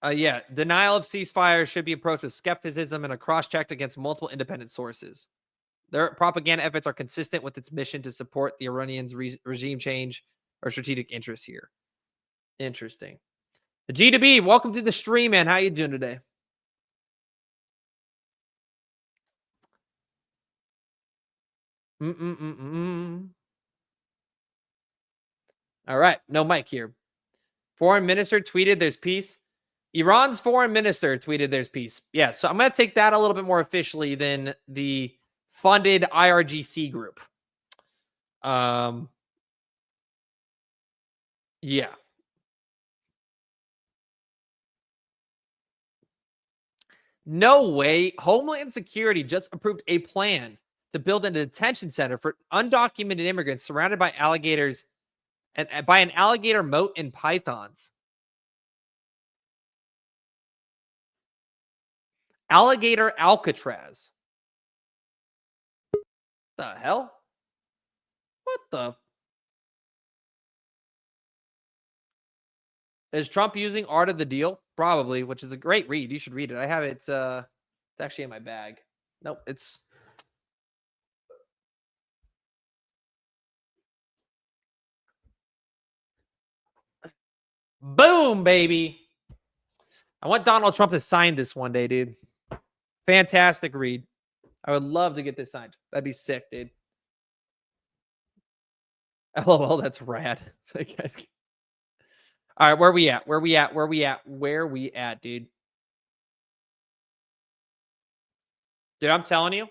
Yeah, denial of ceasefire should be approached with skepticism and a cross-checked against multiple independent sources. Their propaganda efforts are consistent with its mission to support the Iranians' regime change or strategic interests here. Interesting. The G2B, welcome to the stream, man. How you doing today? All right, no mic here. Foreign minister tweeted there's peace. Iran's foreign minister tweeted there's peace. Yeah, so I'm going to take that a little bit more officially than the funded IRGC group. Yeah. No way. Homeland Security just approved a plan to build a detention center for undocumented immigrants surrounded by alligators and by an alligator moat and pythons. Alligator Alcatraz. The hell? What the? Is Trump using Art of the Deal? Probably, which is a great read. You should read it. I have it. It's actually in my bag. Nope, it's. Boom, baby. I want Donald Trump to sign this one day, dude. Fantastic read. I would love to get this signed. That'd be sick, dude. LOL, that's rad. All right, where we at? Where we at, dude? Dude, I'm telling you.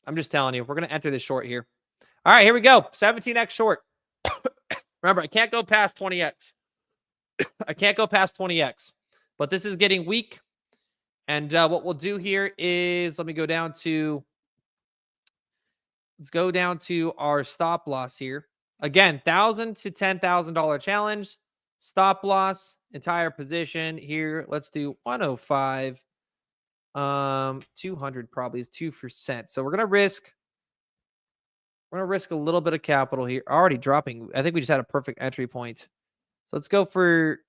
I'm just telling you. We're going to enter this short here. All right, here we go. 17x short. Remember, I can't go past 20x. I can't go past 20x. But this is getting weak. And what we'll do here is, let's go down to our stop loss here. Again, $1,000 to $10,000 challenge. Stop loss, entire position here. Let's do 105. 200 probably is 2%. So we're gonna risk a little bit of capital here. Already dropping. I think we just had a perfect entry point. So let's go for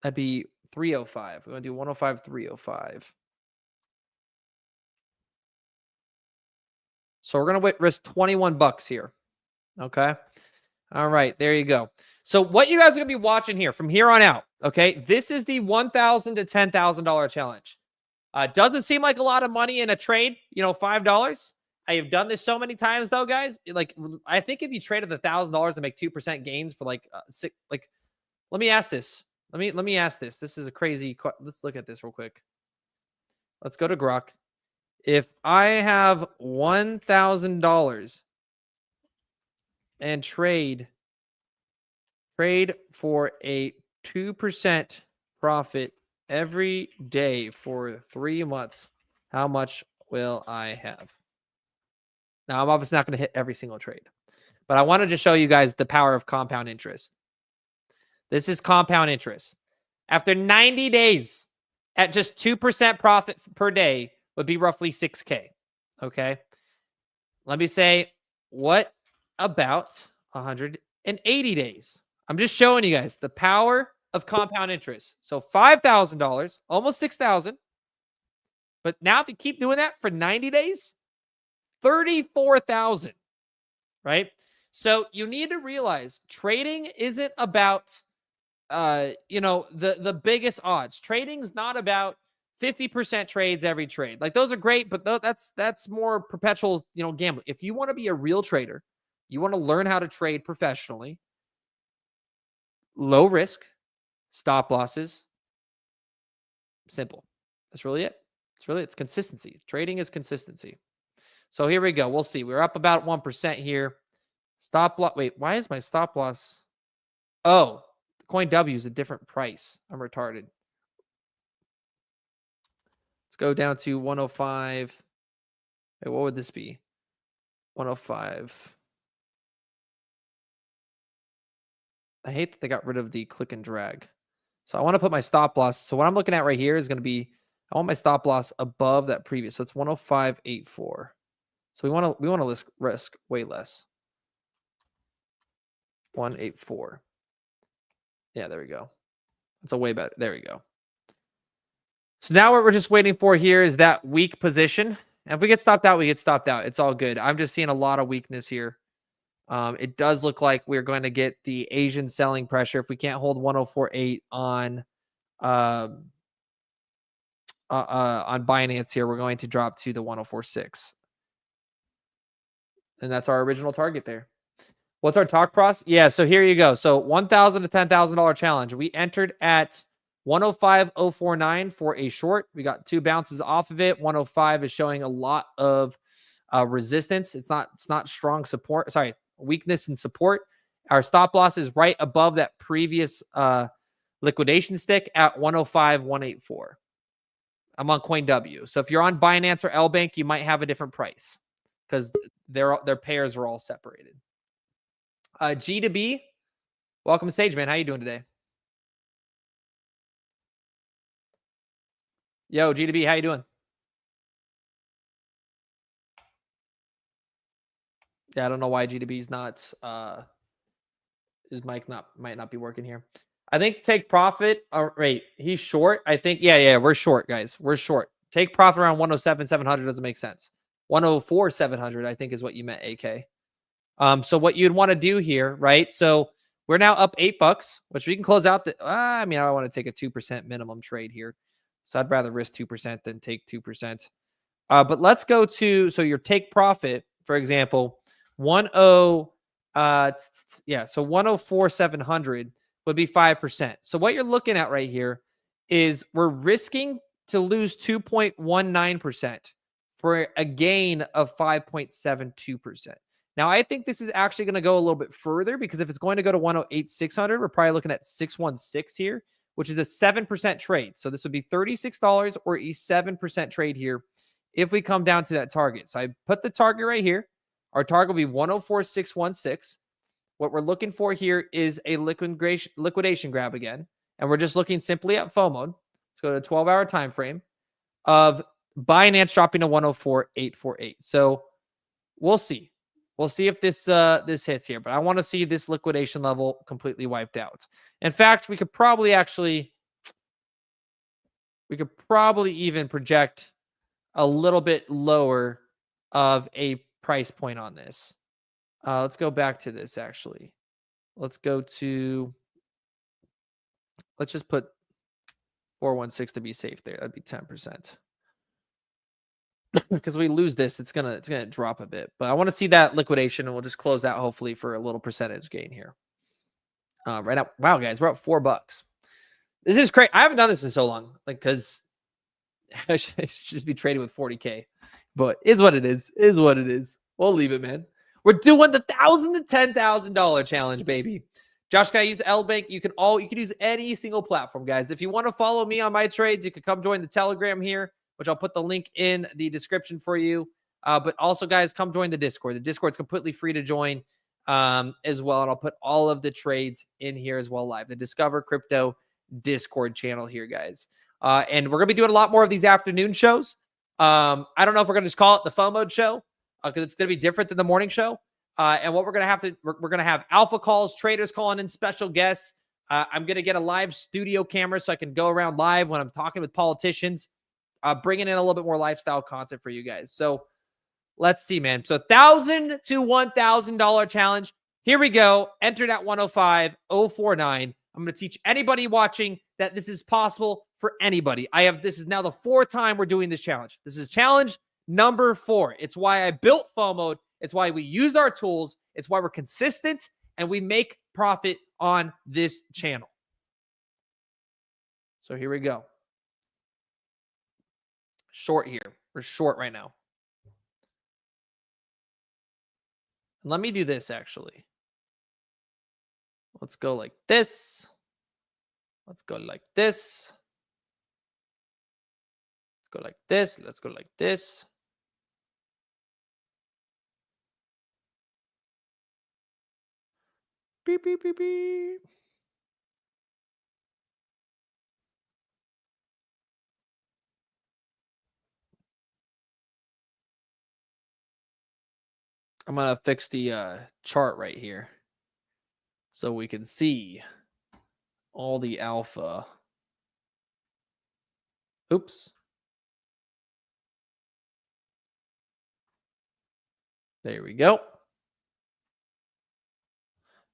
that'd be 305. We're gonna do 105, 305. So we're gonna risk 21 bucks here. Okay. All right, there you go. So what you guys are gonna be watching here from here on out, okay? This is the $1,000 to $10,000 challenge. Doesn't seem like a lot of money in a trade, $5. I have done this so many times though, guys. Like, I think if you traded $1,000 and make 2% gains for let me ask this. Let me ask this. This is a crazy. Let's look at this real quick. Let's go to Grok. If I have $1,000 and trade for a 2% profit every day for 3 months, how much will I have? Now, I'm obviously not going to hit every single trade, but I wanted to show you guys the power of compound interest. This is compound interest. After 90 days at just 2% profit per day would be roughly 6K. Okay. Let me say, what about 180 days? I'm just showing you guys the power of compound interest. So $5,000, almost 6,000. But now if you keep doing that for 90 days, 34,000, right? So you need to realize trading isn't about the biggest odds. Trading's not about 50% trades every trade. Like, those are great, but that's more perpetual, gambling. If you want to be a real trader, you want to learn how to trade professionally, low risk, stop losses, simple. That's really it. It's consistency. Trading is consistency. So here we go. We'll see. We're up about 1% here. Stop loss. Wait, why is my stop loss? Oh, the coin W is a different price. I'm retarded. Let's go down to 105. Wait, what would this be? 105. I hate that they got rid of the click and drag. So I want to put my stop loss. So what I'm looking at right here is going to be, I want my stop loss above that previous. So it's 105.84. So we want to risk way less. 184. Yeah, there we go. It's a way better. There we go. So now what we're just waiting for here is that weak position. And if we get stopped out, we get stopped out. It's all good. I'm just seeing a lot of weakness here. It does look like we're going to get the Asian selling pressure. If we can't hold 104.8 on Binance here, we're going to drop to the 104.6. And that's our original target there. What's our talk process? Yeah, so here you go. So $1,000 to $10,000 challenge. We entered at 105.049 for a short. We got 2 bounces off of it. 105 is showing a lot of resistance. It's not strong support. Sorry, weakness and support. Our stop loss is right above that previous liquidation stick at 105.184. I'm on CoinW. So if you're on Binance or LBank, you might have a different price because their pairs are all separated. G2B, welcome to stage, man. How you doing today? Yo, G2B, how you doing? Yeah, I don't know why G2B's not his mic might not be working here. I think take profit. Wait, he's short. I think yeah, we're short, guys. We're short. Take profit around 107,700 doesn't make sense. 104,700, I think, is what you meant, AK. So what you'd want to do here, right? So we're now up $8, which we can close out. I don't want to take a 2% minimum trade here. So I'd rather risk 2% than take 2%. But let's go to, so your take profit, for example, 104,700 would be 5%. So what you're looking at right here is we're risking to lose 2.19% for a gain of 5.72%. Now, I think this is actually going to go a little bit further because if it's going to go to 108,600, we're probably looking at 616 here, which is a 7% trade. So this would be $36 or a 7% trade here if we come down to that target. So I put the target right here. Our target will be 104,616. What we're looking for here is a liquidation grab again. And we're just looking simply at FOMO. Let's go to a 12-hour time frame of Binance dropping to 104.848. So we'll see. We'll see if this hits here. But I want to see this liquidation level completely wiped out. In fact, we could probably even project a little bit lower of a price point on this. Let's go back to this actually. Let's just put 416 to be safe there. That'd be 10%. Because we lose this, it's gonna drop a bit. But I want to see that liquidation, and we'll just close out hopefully for a little percentage gain here. Right now, wow, guys, we're up $4. This is crazy. I haven't done this in so long, like because I should just be trading with 40K. But is what it is. Is what it is. We'll leave it, man. We're doing the $1,000 to $10,000 challenge, baby. Josh, can I use L-Bank? You can use any single platform, guys. If you want to follow me on my trades, you can come join the Telegram here, which I'll put the link in the description for you. But also, guys, come join the Discord. The Discord's completely free to join as well. And I'll put all of the trades in here as well live. The Discover Crypto Discord channel here, guys. And we're going to be doing a lot more of these afternoon shows. I don't know if we're going to just call it the FOMO show because it's going to be different than the morning show. And what we're going to have alpha calls, traders calling in, special guests. I'm going to get a live studio camera so I can go around live when I'm talking with politicians, bringing in a little bit more lifestyle content for you guys. So let's see, man. So $1,000 to $1,000 challenge. Here we go. Entered at 105.049. I'm going to teach anybody watching that this is possible for anybody. This is now the 4th time we're doing this challenge. This is challenge number 4. It's why I built FOMO. It's why we use our tools. It's why we're consistent and we make profit on this channel. So here we go. Short here. We're short right now. Let me do this actually. Let's go like this. Let's go like this. Let's go like this. Let's go like this. Beep, beep, beep, beep. I'm going to fix the chart right here so we can see all the alpha. Oops. There we go.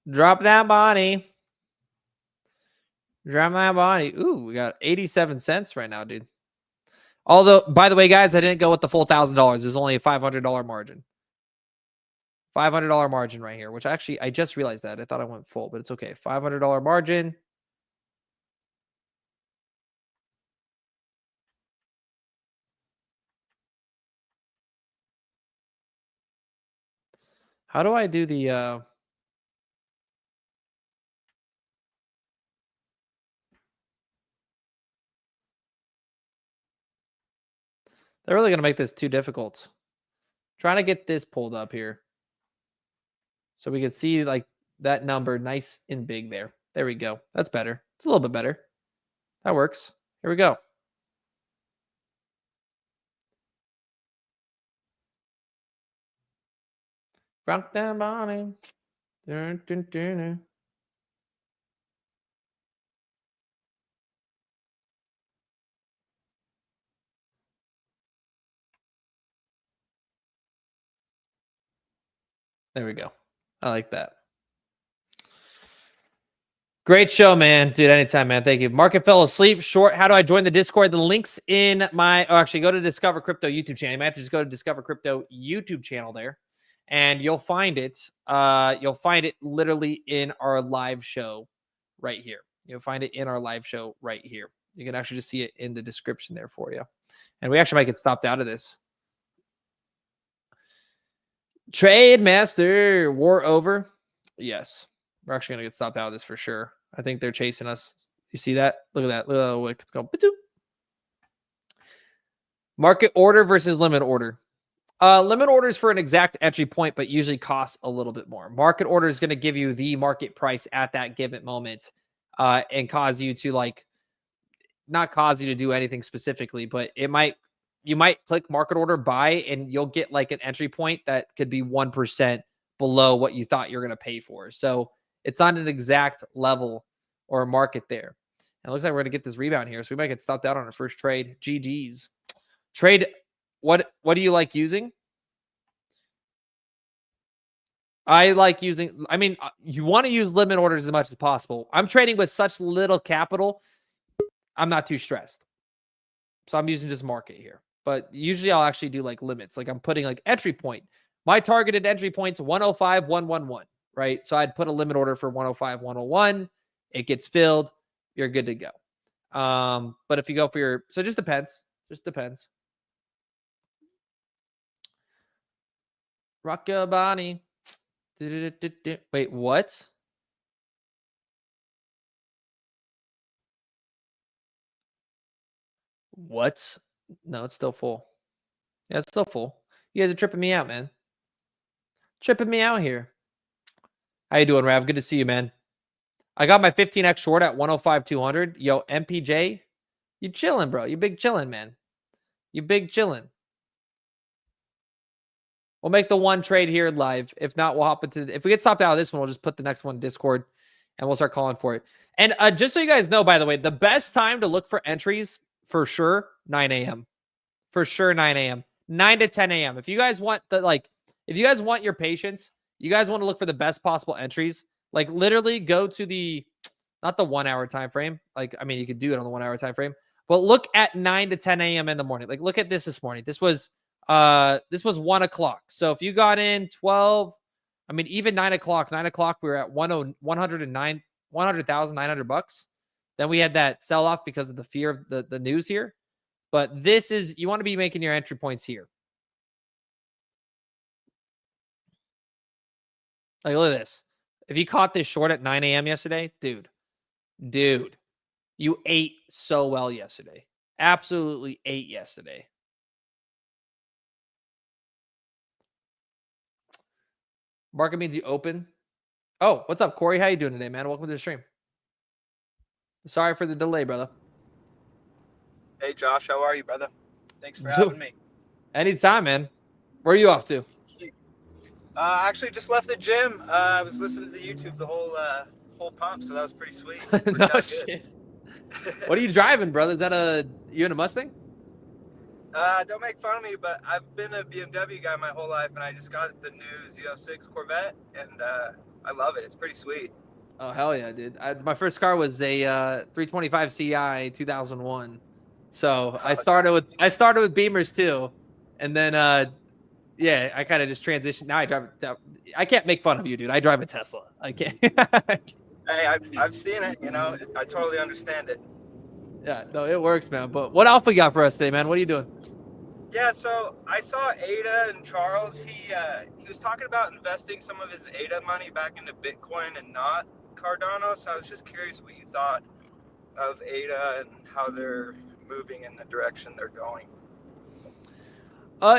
Drop that body. Drop that body. Ooh, we got 87 cents right now, dude. Although, by the way, guys, I didn't go with the full $1,000. There's only a $500 margin. $500 margin right here, which actually, I just realized that. I thought I went full, but it's okay. $500 margin. How do I do the... They're really going to make this too difficult. Trying to get this pulled up here. So we can see like that number nice and big there. There we go. That's better. It's a little bit better. That works. Here we go. Rock that body. Dun, dun, dun, dun. There we go. I like that. Great show, man. Dude, anytime, man. Thank you. Market fell asleep. Short. How do I join the Discord? The link's in my... Oh, actually, go to Discover Crypto YouTube channel. You might have to just go to Discover Crypto YouTube channel there. And you'll find it. You'll find it literally in our live show right here. You'll find it in our live show right here. You can actually just see it in the description there for you. And we actually might get stopped out of this. Trade Master, war over. Yes, we're actually going to get stopped out of this for sure. I think they're chasing us. You see that? Look at that. Look at that wick. It's going. Market order versus limit order. Limit orders for an exact entry point, but usually costs a little bit more. Market order is going to give you the market price at that given moment, and cause you to not cause you to do anything specifically, but you might click market order buy and you'll get like an entry point that could be 1% below what you thought you're going to pay for. So it's not an exact level or a market there. And it looks like we're going to get this rebound here. So we might get stopped out on our first trade. GG's. Trade. What do you like using? I like using, you want to use limit orders as much as possible. I'm trading with such little capital. I'm not too stressed. So I'm using just market here. But usually I'll actually do like limits. Like I'm putting like entry point. My targeted entry point's 105, 111, right? So I'd put a limit order for 105, 101. It gets filled. You're good to go. But if you go for so it just depends. Just depends. Rock your body. Wait, what? What? No, it's still full. Yeah, it's still full. You guys are tripping me out, man. Tripping me out here. How you doing, Rav? Good to see you, man. I got my 15x short at 105, 200. Yo, MPJ, you chilling, bro. You big chilling, man. You big chilling. We'll make the one trade here live. If not, we'll hop into... If we get stopped out of this one, we'll just put the next one in Discord, and we'll start calling for it. And just so you guys know, by the way, the best time to look for entries, for sure, 9 a.m. For sure, 9 a.m. 9 to 10 a.m. If you guys want if you guys want your patience, you guys want to look for the best possible entries, like literally go to the... Not the 1 hour time frame. You could do it on the 1 hour time frame. But look at 9 to 10 a.m. in the morning. Like, look at this morning. This was 1 o'clock. So if you got in 12, even 9 o'clock, we were at 100,900 bucks. Then we had that sell off because of the fear of the news here. But this is, you want to be making your entry points here. Like, look at this. If you caught this short at 9 a.m. yesterday, dude, you ate so well yesterday. Absolutely ate yesterday. Market means you open. Oh, what's up, Corey? How you doing today, man? Welcome to the stream. Sorry for the delay, brother. Hey, Josh. How are you, brother? Thanks for having me. Anytime, man. Where are you off to? Actually, just left the gym. I was listening to the YouTube the whole pump, so that was pretty sweet. No shit. What are you driving, brother? Is that you in a Mustang? Don't make fun of me, but I've been a BMW guy my whole life, and I just got the new Z06 Corvette, and I love it. It's pretty sweet. Oh, hell yeah, dude. My first car was a 325 Ci 2001. So I started with Beamers too. And then yeah, I kind of just transitioned. Now I drive. I can't make fun of you, dude. I drive a Tesla. I can't. Hey, I've seen it. I totally understand it. Yeah, no, it works, man. But what alpha you got for us today, man? What are you doing? Yeah, so I saw Ada and Charles. He was talking about investing some of his Ada money back into Bitcoin and not Cardano. So I was just curious what you thought of Ada and how they're moving in the direction they're going.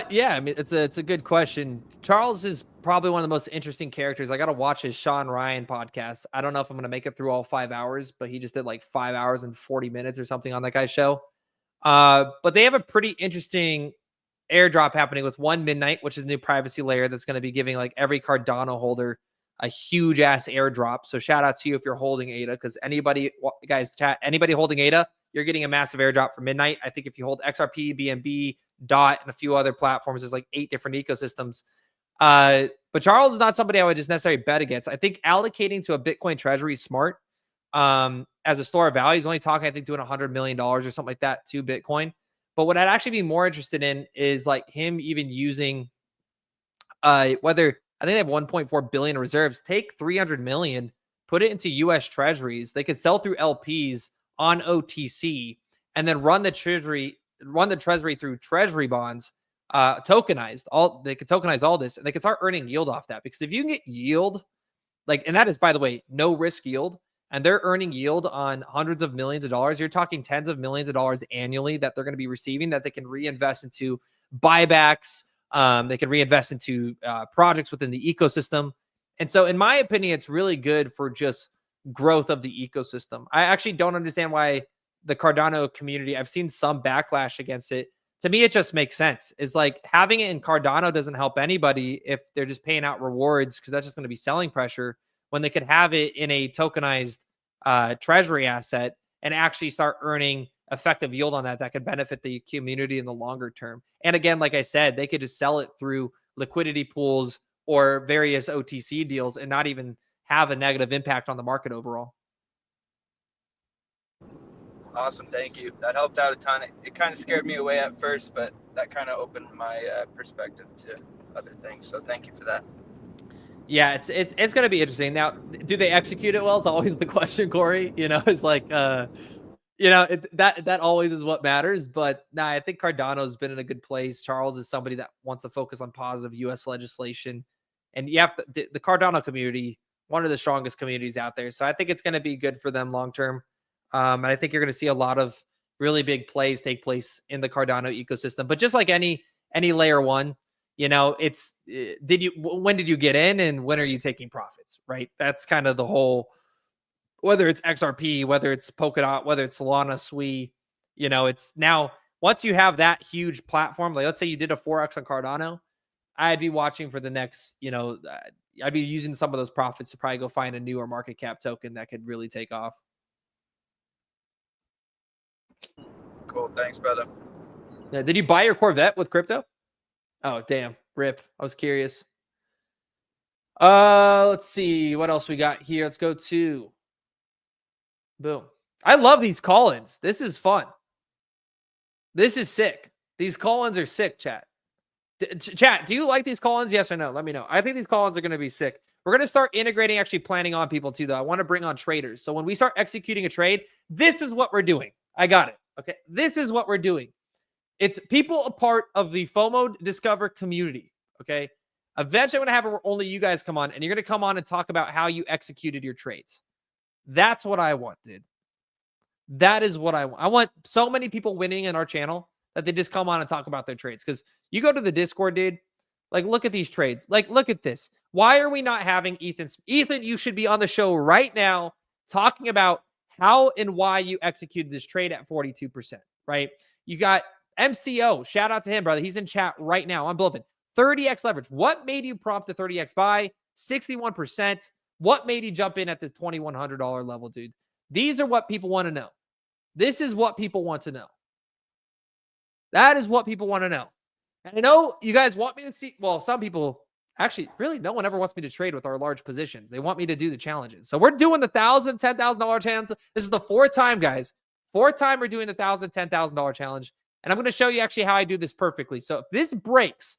Yeah, it's a good question. Charles is probably one of the most interesting characters. I got to watch his Sean Ryan podcast. I don't know if I'm going to make it through all 5 hours, but he just did like 5 hours and 40 minutes or something on that guy's show. But they have a pretty interesting airdrop happening with one Midnight, which is a new privacy layer that's going to be giving like every Cardano holder a huge ass airdrop. So shout out to you if you're holding ADA, because anybody holding ADA, you're getting a massive airdrop for Midnight. I think if you hold XRP, BNB, DOT, and a few other platforms, there's like 8 different ecosystems. But Charles is not somebody I would just necessarily bet against. I think allocating to a Bitcoin treasury is smart. As a store of value, he's only talking, I think, doing $100 million or something like that to Bitcoin. But what I'd actually be more interested in is like him even using whether I think they have 1.4 billion reserves. Take 300 million, put it into U.S. treasuries. They could sell through LPs on OTC, and then run the treasury through treasury bonds, tokenized. They could tokenize all this, and they could start earning yield off that. Because if you can get yield, and that is, by the way, no risk yield, and they're earning yield on hundreds of millions of dollars, you're talking tens of millions of dollars annually that they're going to be receiving that they can reinvest into buybacks, They could reinvest into projects within the ecosystem. And so, in my opinion, it's really good for just growth of the ecosystem. I actually don't understand why the Cardano community, I've seen some backlash against it. To me, it just makes sense. It's like having it in Cardano doesn't help anybody if they're just paying out rewards, because that's just going to be selling pressure, when they could have it in a tokenized treasury asset and actually start earning effective yield on that could benefit the community in the longer term. And again, like I said, they could just sell it through liquidity pools or various OTC deals and not even have a negative impact on the market overall. Awesome, thank you. That helped out a ton. It kind of scared me away at first, but that kind of opened my perspective to other things. So thank you for that. Yeah, it's going to be interesting. Now, do they execute it well? It's always the question, Corey. It's like that always is what matters. But nah, I think Cardano's been in a good place. Charles is somebody that wants to focus on positive U.S. legislation, and you have the Cardano community, one of the strongest communities out there. So I think it's going to be good for them long term. And I think you're going to see a lot of really big plays take place in the Cardano ecosystem. But just like any layer one, it's when did you get in and when are you taking profits, right? That's kind of the whole, whether it's XRP, whether it's Polkadot, whether it's Solana, Sui, it's now once you have that huge platform, like let's say you did a 4X on Cardano, I'd be watching for the next, I'd be using some of those profits to probably go find a newer market cap token that could really take off. Cool. Thanks, brother. Yeah, did you buy your Corvette with crypto? Oh, damn. Rip. I was curious. Let's see what else we got here. Let's go to boom. I love these call-ins. This is fun. This is sick. These call-ins are sick, chat. Chat, do you like these call-ins? Yes or no? Let me know. I think these call-ins are going to be sick. We're going to start integrating, actually planning on people too, though. I want to bring on traders. So when we start executing a trade, this is what we're doing. I got it. Okay. This is what we're doing. It's people a part of the FOMO Discover community. Okay. Eventually, I'm going to have only you guys come on, and you're going to come on and talk about how you executed your trades. That's what I want, dude. That is what I want. I want so many people winning in our channel that they just come on and talk about their trades. Because you go to the Discord, dude, like, look at these trades. Like, look at this. Why are we not having Ethan? Ethan, you should be on the show right now talking about how and why you executed this trade at 42%, right? You got MCO. Shout out to him, brother. He's in chat right now. I'm bluffing. 30x leverage. What made you prompt the 30x buy? 61%. What made you jump in at the $2,100 level, dude? These are what people want to know. This is what people want to know. That is what people want to know. And I know you guys want me to see, well, some people, actually, really, no one ever wants me to trade with our large positions. They want me to do the challenges. So we're doing the $1,000, $10,000 challenge. This is the fourth time, guys. Fourth time we're doing the $1,000, $10,000 challenge. And I'm going to show you actually how I do this perfectly. So if this breaks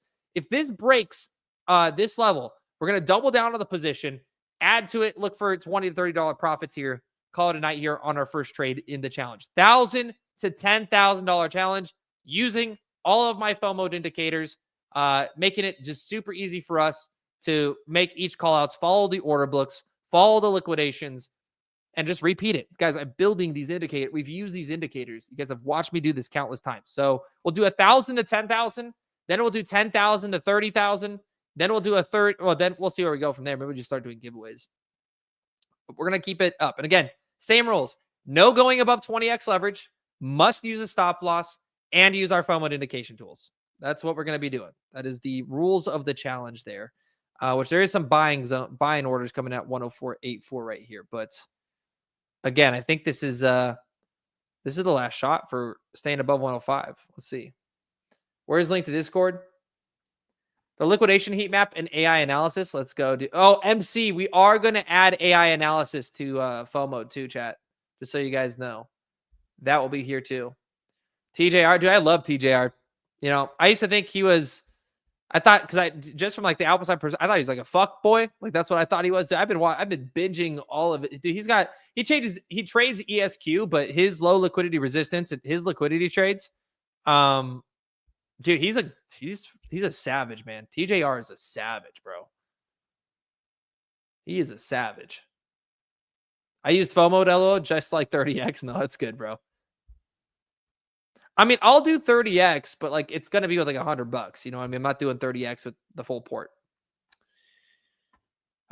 this level, we're going to double down on the position, add to it, look for $20 to $30 profits here, call it a night here on our first trade in the challenge. $1,000 to $10,000 challenge using all of my FOMO indicators, making it just super easy for us to make each call outs, follow the order books, follow the liquidations, and just repeat it. Guys, I'm building these indicators. We've used these indicators. You guys have watched me do this countless times. So we'll do 1,000 to 10,000. Then we'll do 10,000 to 30,000. Then we'll do a third. Well, then we'll see where we go from there. Maybe we'll just start doing giveaways. But we're going to keep it up. And again, same rules. No going above 20x leverage. Must use a stop loss and use our FOMO indication tools. That's what we're going to be doing. That is the rules of the challenge there, which there is some buying orders coming at 104.84 right here. But again, I think this is the last shot for staying above 105. Let's see. Where's link to Discord? The liquidation heat map and AI analysis. Let's go. MC, we are going to add AI analysis to FOMO too, chat. Just so you guys know. That will be here too. TJR, dude, I love TJR. You know, I used to think he was, I thought, because just from like the outside person, I thought he was like a fuck boy. Like that's what I thought he was. I've been binging all of it. Dude, he trades ESQ, but his low liquidity resistance and his liquidity trades, dude, he's a savage, man. TJR is a savage, bro. He is a savage. I used FOMO LO just like 30x. No, that's good, bro. I mean, I'll do 30x, but like it's gonna be with like $100. You know what I mean? I'm not doing 30x with the full port.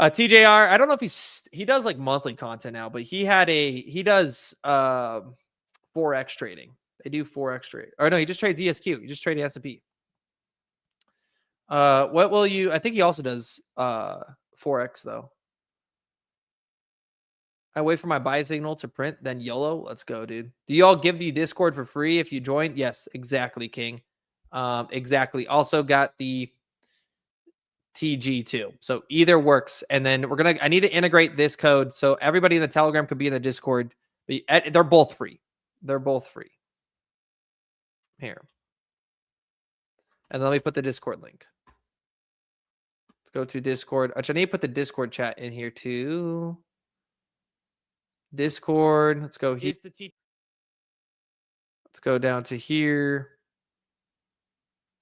TJR, I don't know if he does like monthly content now, but he does 4x trading. They do 4x trade. Or no, he just trades ESQ. He just trades S&P. What will you? I think he also does 4x though. I wait for my buy signal to print, then YOLO. Let's go, dude. Do you all give the Discord for free if you join? Yes, exactly, King. Exactly. Also got the TG too. So either works. And then I need to integrate this code so everybody in the Telegram could be in the Discord. They're both free. They're both free. Here. And then let me put the Discord link. Let's go to Discord. Actually, I need to put the Discord chat in here too. Discord. Let's go here. Let's go down to here.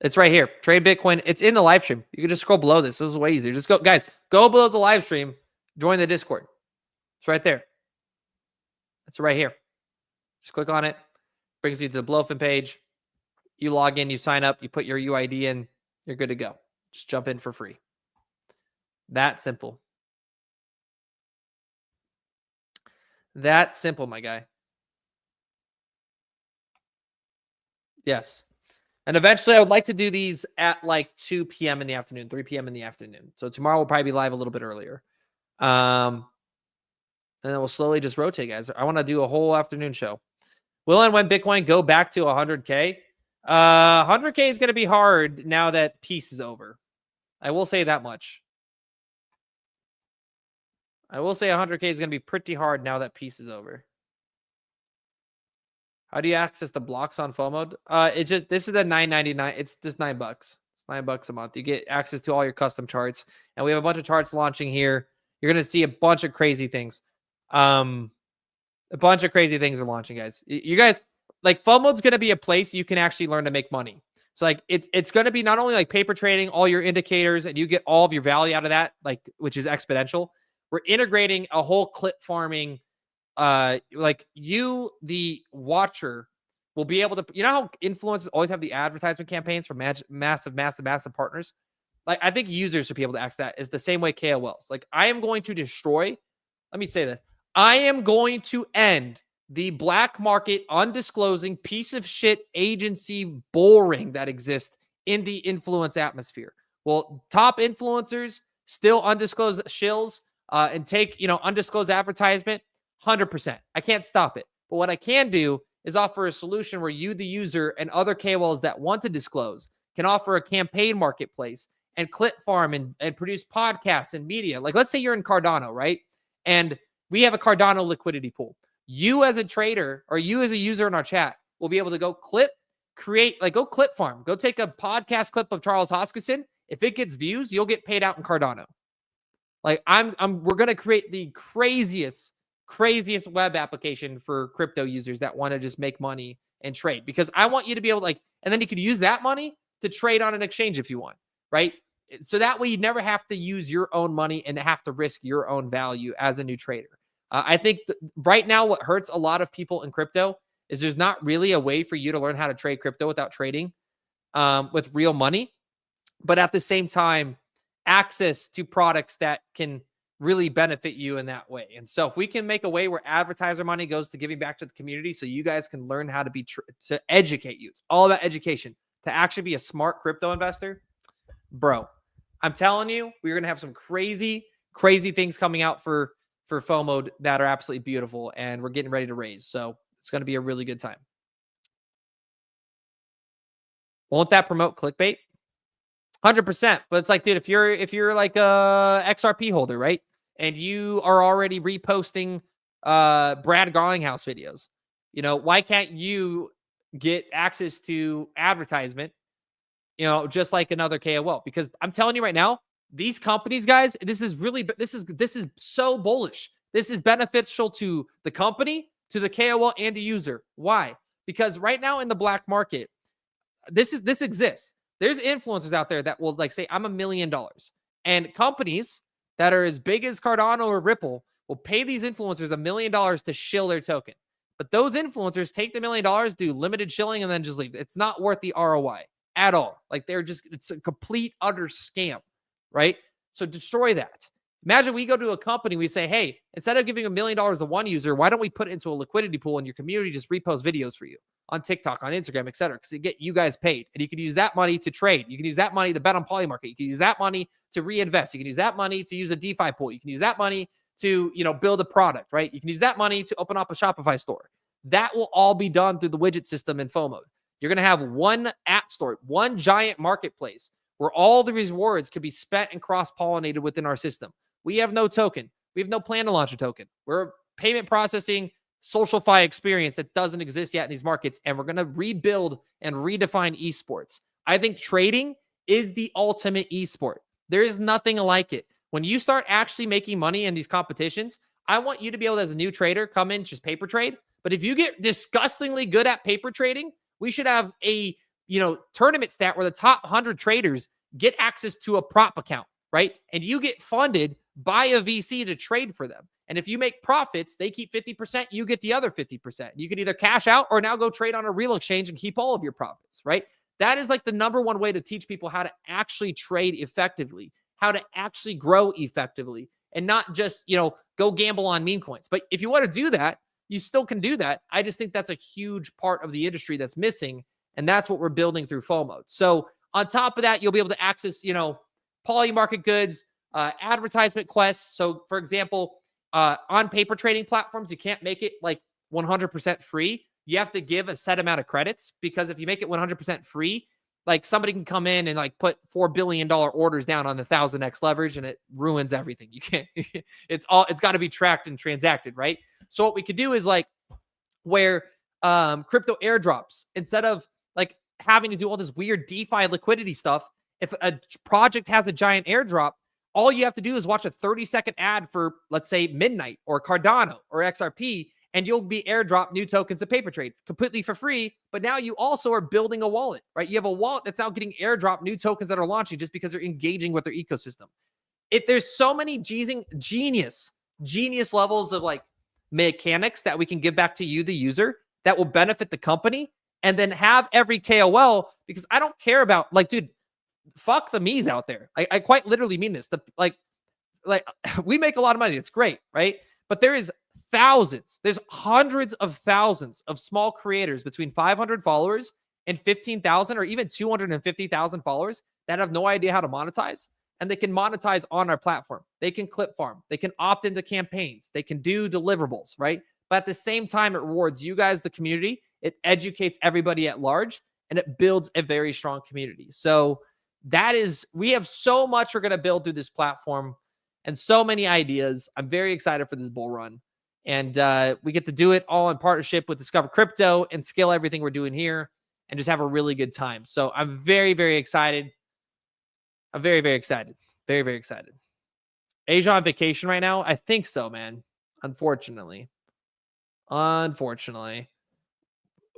It's right here. Trade Bitcoin. It's in the live stream. You can just scroll below this. This is way easier. Just go, guys, go below the live stream. Join the Discord. It's right there. It's right here. Just click on it. Brings you to the Blowfin page. You log in, you sign up, you put your UID in, you're good to go. Just jump in for free. That simple. That simple, my guy. Yes. And eventually I would like to do these at like 2 p.m. in the afternoon, 3 p.m. in the afternoon. So tomorrow we'll probably be live a little bit earlier. And then we'll slowly just rotate, guys. I want to do a whole afternoon show. Will and when Bitcoin go back to 100K? 100K is going to be hard now that peace is over. I will say that much. I will say 100K is going to be pretty hard now that peace is over. How do you access the blocks on FOMO? This is the $9.99. It's just $9. It's $9 a month. You get access to all your custom charts, and we have a bunch of charts launching here. You're going to see a bunch of crazy things. A bunch of crazy things are launching, guys. You guys, like, FOMO's going to be a place you can actually learn to make money. So like it's going to be not only like paper trading, all your indicators, and you get all of your value out of that, like, which is exponential. We're integrating a whole clip farming. Like you, the watcher, will be able to, you know how influencers always have the advertisement campaigns for massive partners? Like, I think users should be able to access that. Is the same way KOLs. Like, I am going to destroy, let me say this. I am going to end the black market, undisclosing piece of shit agency boring that exists in the influence atmosphere. Well, top influencers still undisclosed shills and take, undisclosed advertisement. 100%. I can't stop it. But what I can do is offer a solution where you, the user, and other KOLs that want to disclose can offer a campaign marketplace and clip farm and produce podcasts and media. Like, let's say you're in Cardano, right? And we have a Cardano liquidity pool. You as a trader or you as a user in our chat will be able to go clip farm. Go take a podcast clip of Charles Hoskinson. If it gets views, you'll get paid out in Cardano. Like, we're going to create the craziest web application for crypto users that want to just make money and trade, because I want you to be able to, and then you could use that money to trade on an exchange if you want, right? So that way you never have to use your own money and have to risk your own value as a new trader. I think right now what hurts a lot of people in crypto is there's not really a way for you to learn how to trade crypto without trading with real money, but at the same time, access to products that can really benefit you in that way. And so if we can make a way where advertiser money goes to giving back to the community so you guys can learn how to to educate you. It's all about education. To actually be a smart crypto investor, bro, I'm telling you, we're going to have some crazy things coming out for FOMO that are absolutely beautiful, and we're getting ready to raise. So it's going to be a really good time. Won't that promote clickbait? 100%. But it's like, dude, if you're like a XRP holder, right? And you are already reposting Brad Garlinghouse videos, why can't you get access to advertisement, just like another KOL? Because I'm telling you right now, these companies, guys, this is so bullish. This is beneficial to the company, to the KOL, and the user. Why? Because right now in the black market, this exists. There's influencers out there that will say, I'm $1 million. And companies that are as big as Cardano or Ripple will pay these influencers $1 million to shill their token. But those influencers take the $1 million, do limited shilling, and then just leave. It's not worth the ROI at all. Like it's a complete, utter scam, right? So destroy that. Imagine we go to a company, we say, hey, instead of giving $1 million to one user, why don't we put it into a liquidity pool and your community just repost videos for you on TikTok, on Instagram, et cetera, because it get you guys paid. And you can use that money to trade. You can use that money to bet on Polymarket. You can use that money to reinvest. You can use that money to use a DeFi pool. You can use that money to, build a product, right? You can use that money to open up a Shopify store. That will all be done through the widget system in FOMO. You're going to have one app store, one giant marketplace where all the rewards can be spent and cross-pollinated within our system. We have no token. We have no plan to launch a token. We're a payment processing, SocialFi experience that doesn't exist yet in these markets, and we're going to rebuild and redefine esports. I think trading is the ultimate esport. There is nothing like it. When you start actually making money in these competitions, I want you to be able to, as a new trader, come in, just paper trade. But if you get disgustingly good at paper trading, we should have a tournament stat where the top 100 traders get access to a prop account, right? And you get funded by a VC to trade for them. And if you make profits, they keep 50%, you get the other 50%. You can either cash out or now go trade on a real exchange and keep all of your profits, right? That is like the number one way to teach people how to actually trade effectively, how to actually grow effectively, and not just, go gamble on meme coins. But if you want to do that, you still can do that. I just think that's a huge part of the industry that's missing. And that's what we're building through FOMO. So on top of that, you'll be able to access, Polymarket goods, advertisement quests. So for example, on paper trading platforms, you can't make it like 100% free. You have to give a set amount of credits, because if you make it 100% free, like somebody can come in and like put $4 billion orders down on the 1000x leverage and it ruins everything. You can't, it's got to be tracked and transacted, right? So what we could do is like where crypto airdrops, instead of like having to do all this weird DeFi liquidity stuff, if a project has a giant airdrop, all you have to do is watch a 30-second ad for, let's say, Midnight or Cardano or XRP, and you'll be airdrop new tokens of paper trade completely for free. But now you also are building a wallet, right? You have a wallet that's now getting airdrop new tokens that are launching just because they're engaging with their ecosystem. There's so many genius levels of like mechanics that we can give back to you, the user, that will benefit the company, and then have every KOL, because I don't care about, like, dude, fuck the me's out there. I quite literally mean this. Like we make a lot of money. It's great, right? But there's hundreds of thousands of small creators between 500 followers and 15,000 or even 250,000 followers that have no idea how to monetize. And they can monetize on our platform. They can clip farm. They can opt into campaigns. They can do deliverables, right? But at the same time, it rewards you guys, the community. It educates everybody at large, and it builds a very strong community. So we have so much we're going to build through this platform and so many ideas. I'm very excited for this bull run. And we get to do it all in partnership with Discover Crypto and scale everything we're doing here and just have a really good time. So I'm very, very excited. I'm very, very excited. Very, very excited. Asia on vacation right now? I think so, man. Unfortunately.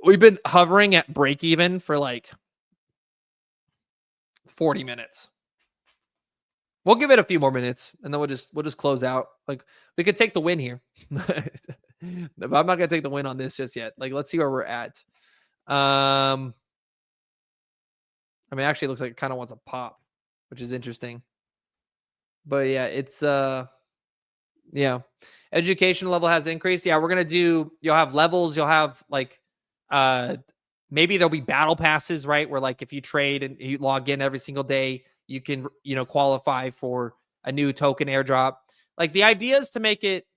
We've been hovering at break even for like 40 minutes. We'll give it a few more minutes and then we'll just close out. Like, we could take the win here. But I'm not gonna take the win on this just yet. Like, let's see where we're at. I mean, actually it looks like it kind of wants a pop, which is interesting. But yeah, it's yeah. Education level has increased. Yeah, we're gonna do, you'll have levels, you'll have like maybe there'll be battle passes, right? Where like if you trade and you log in every single day, you can, qualify for a new token airdrop. Like, the idea is to make it,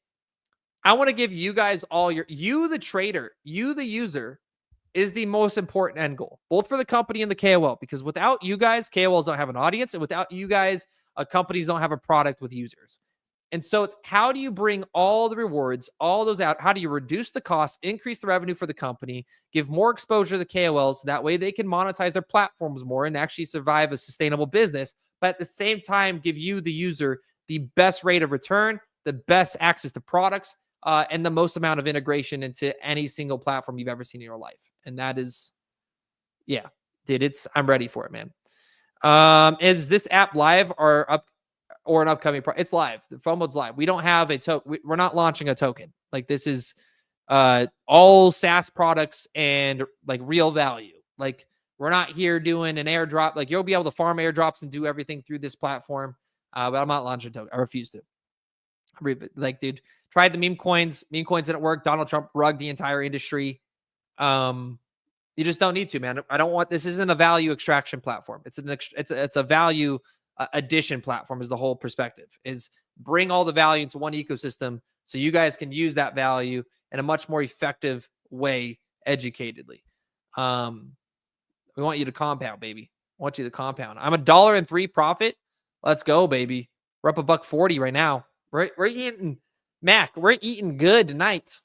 I want to give you guys all you, the trader, you, the user, is the most important end goal, both for the company and the KOL, because without you guys, KOLs don't have an audience, and without you guys, companies don't have a product with users. And so it's, how do you bring all the rewards, all those out? How do you reduce the costs, increase the revenue for the company, give more exposure to the KOLs, so that way they can monetize their platforms more and actually survive a sustainable business, but at the same time, give you, the user, the best rate of return, the best access to products, and the most amount of integration into any single platform you've ever seen in your life. And that is, yeah, dude, I'm ready for it, man. Is this app live or up? Or an upcoming it's live. The FOMO's live. We don't have a token. We're not launching a token. Like, this is all SaaS products and like real value. Like we're not here doing an airdrop. Like you'll be able to farm airdrops and do everything through this platform. But I'm not launching token. I refuse to. Like, dude, tried the meme coins. Meme coins didn't work. Donald Trump rugged the entire industry. You just don't need to, man. I don't want, this isn't a value extraction platform. It's a value addition platform is the whole perspective, is bring all the value into one ecosystem so you guys can use that value in a much more effective way, educatedly. We want you to compound, baby. I want you to compound. I'm $1.03 profit. Let's go, baby. We're up $1.40 right now. We're eating, Mac, we're eating good tonight.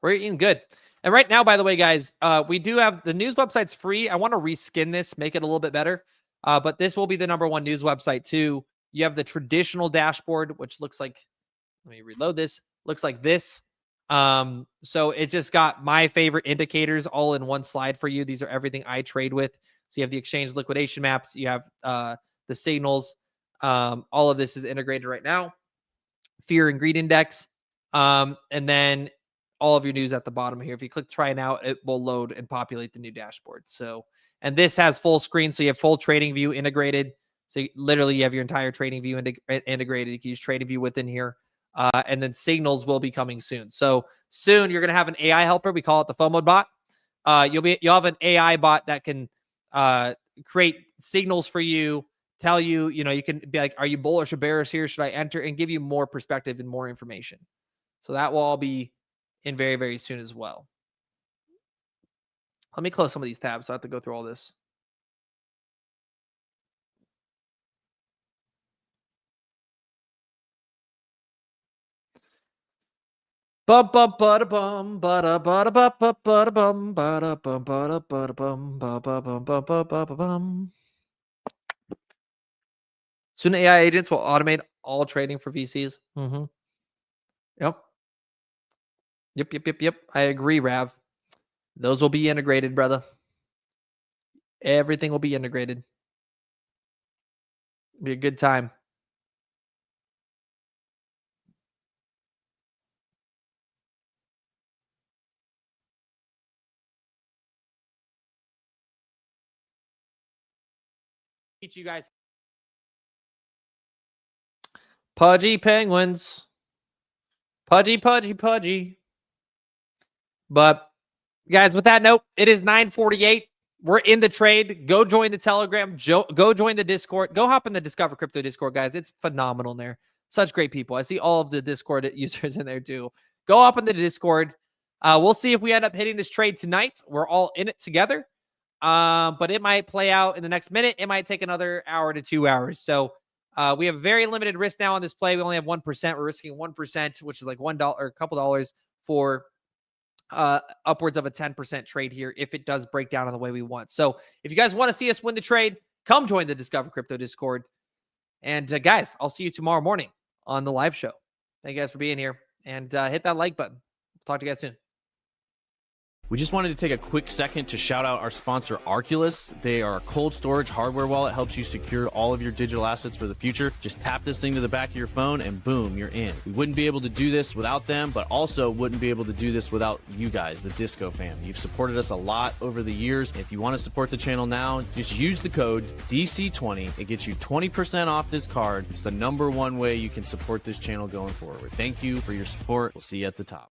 We're eating good. And right now, by the way, guys, we do have the news website's free. I want to reskin this, make it a little bit better. But this will be the #1 news website too. You have the traditional dashboard, which looks like, let me reload this, looks like this. So it just got my favorite indicators all in one slide for you. These are everything I trade with. So you have the exchange liquidation maps. You have the signals. All of this is integrated right now. Fear and greed index. And then all of your news at the bottom here. If you click try now, it will load and populate the new dashboard. So, and this has full screen. So you have full trading view integrated. So literally you have your entire trading view integrated. You can use trading view within here. And then signals will be coming soon. So soon you're going to have an AI helper. We call it the FOMO bot. You'll have an AI bot that can create signals for you, tell you, you can be like, are you bullish or bearish here? Should I enter? And give you more perspective and more information. So that will all be in very, very soon as well. Let me close some of these tabs so I have to go through all this. Bum bum bada bum bada bada bum bada bum bada bum bada bada bum bada bum bada bum. Soon AI agents will automate all trading for VCs. Yep. Yep. I agree, Rav. Those will be integrated, brother. Everything will be integrated. It'll be a good time. Teach you guys. Pudgy penguins. Pudgy. But guys, with that note, it is 9:48. We're in the trade. Go join the Telegram. Go join the Discord. Go hop in the Discover Crypto Discord, guys. It's phenomenal in there. Such great people. I see all of the Discord users in there too. Go hop in the Discord. We'll see if we end up hitting this trade tonight. We're all in it together. But it might play out in the next minute. It might take another hour to 2 hours. So we have very limited risk now on this play. We only have 1%. We're risking 1%, which is like $1 or a couple dollars for upwards of a 10% trade here if it does break down in the way we want. So if you guys want to see us win the trade, come join the Discover Crypto Discord. And guys, I'll see you tomorrow morning on the live show. Thank you guys for being here, and hit that like button. Talk to you guys soon. We just wanted to take a quick second to shout out our sponsor, Arculus. They are a cold storage hardware wallet, helps you secure all of your digital assets for the future. Just tap this thing to the back of your phone and boom, you're in. We wouldn't be able to do this without them, but also wouldn't be able to do this without you guys, the Disco fam. You've supported us a lot over the years. If you want to support the channel now, just use the code DC20. It gets you 20% off this card. It's the #1 way you can support this channel going forward. Thank you for your support. We'll see you at the top.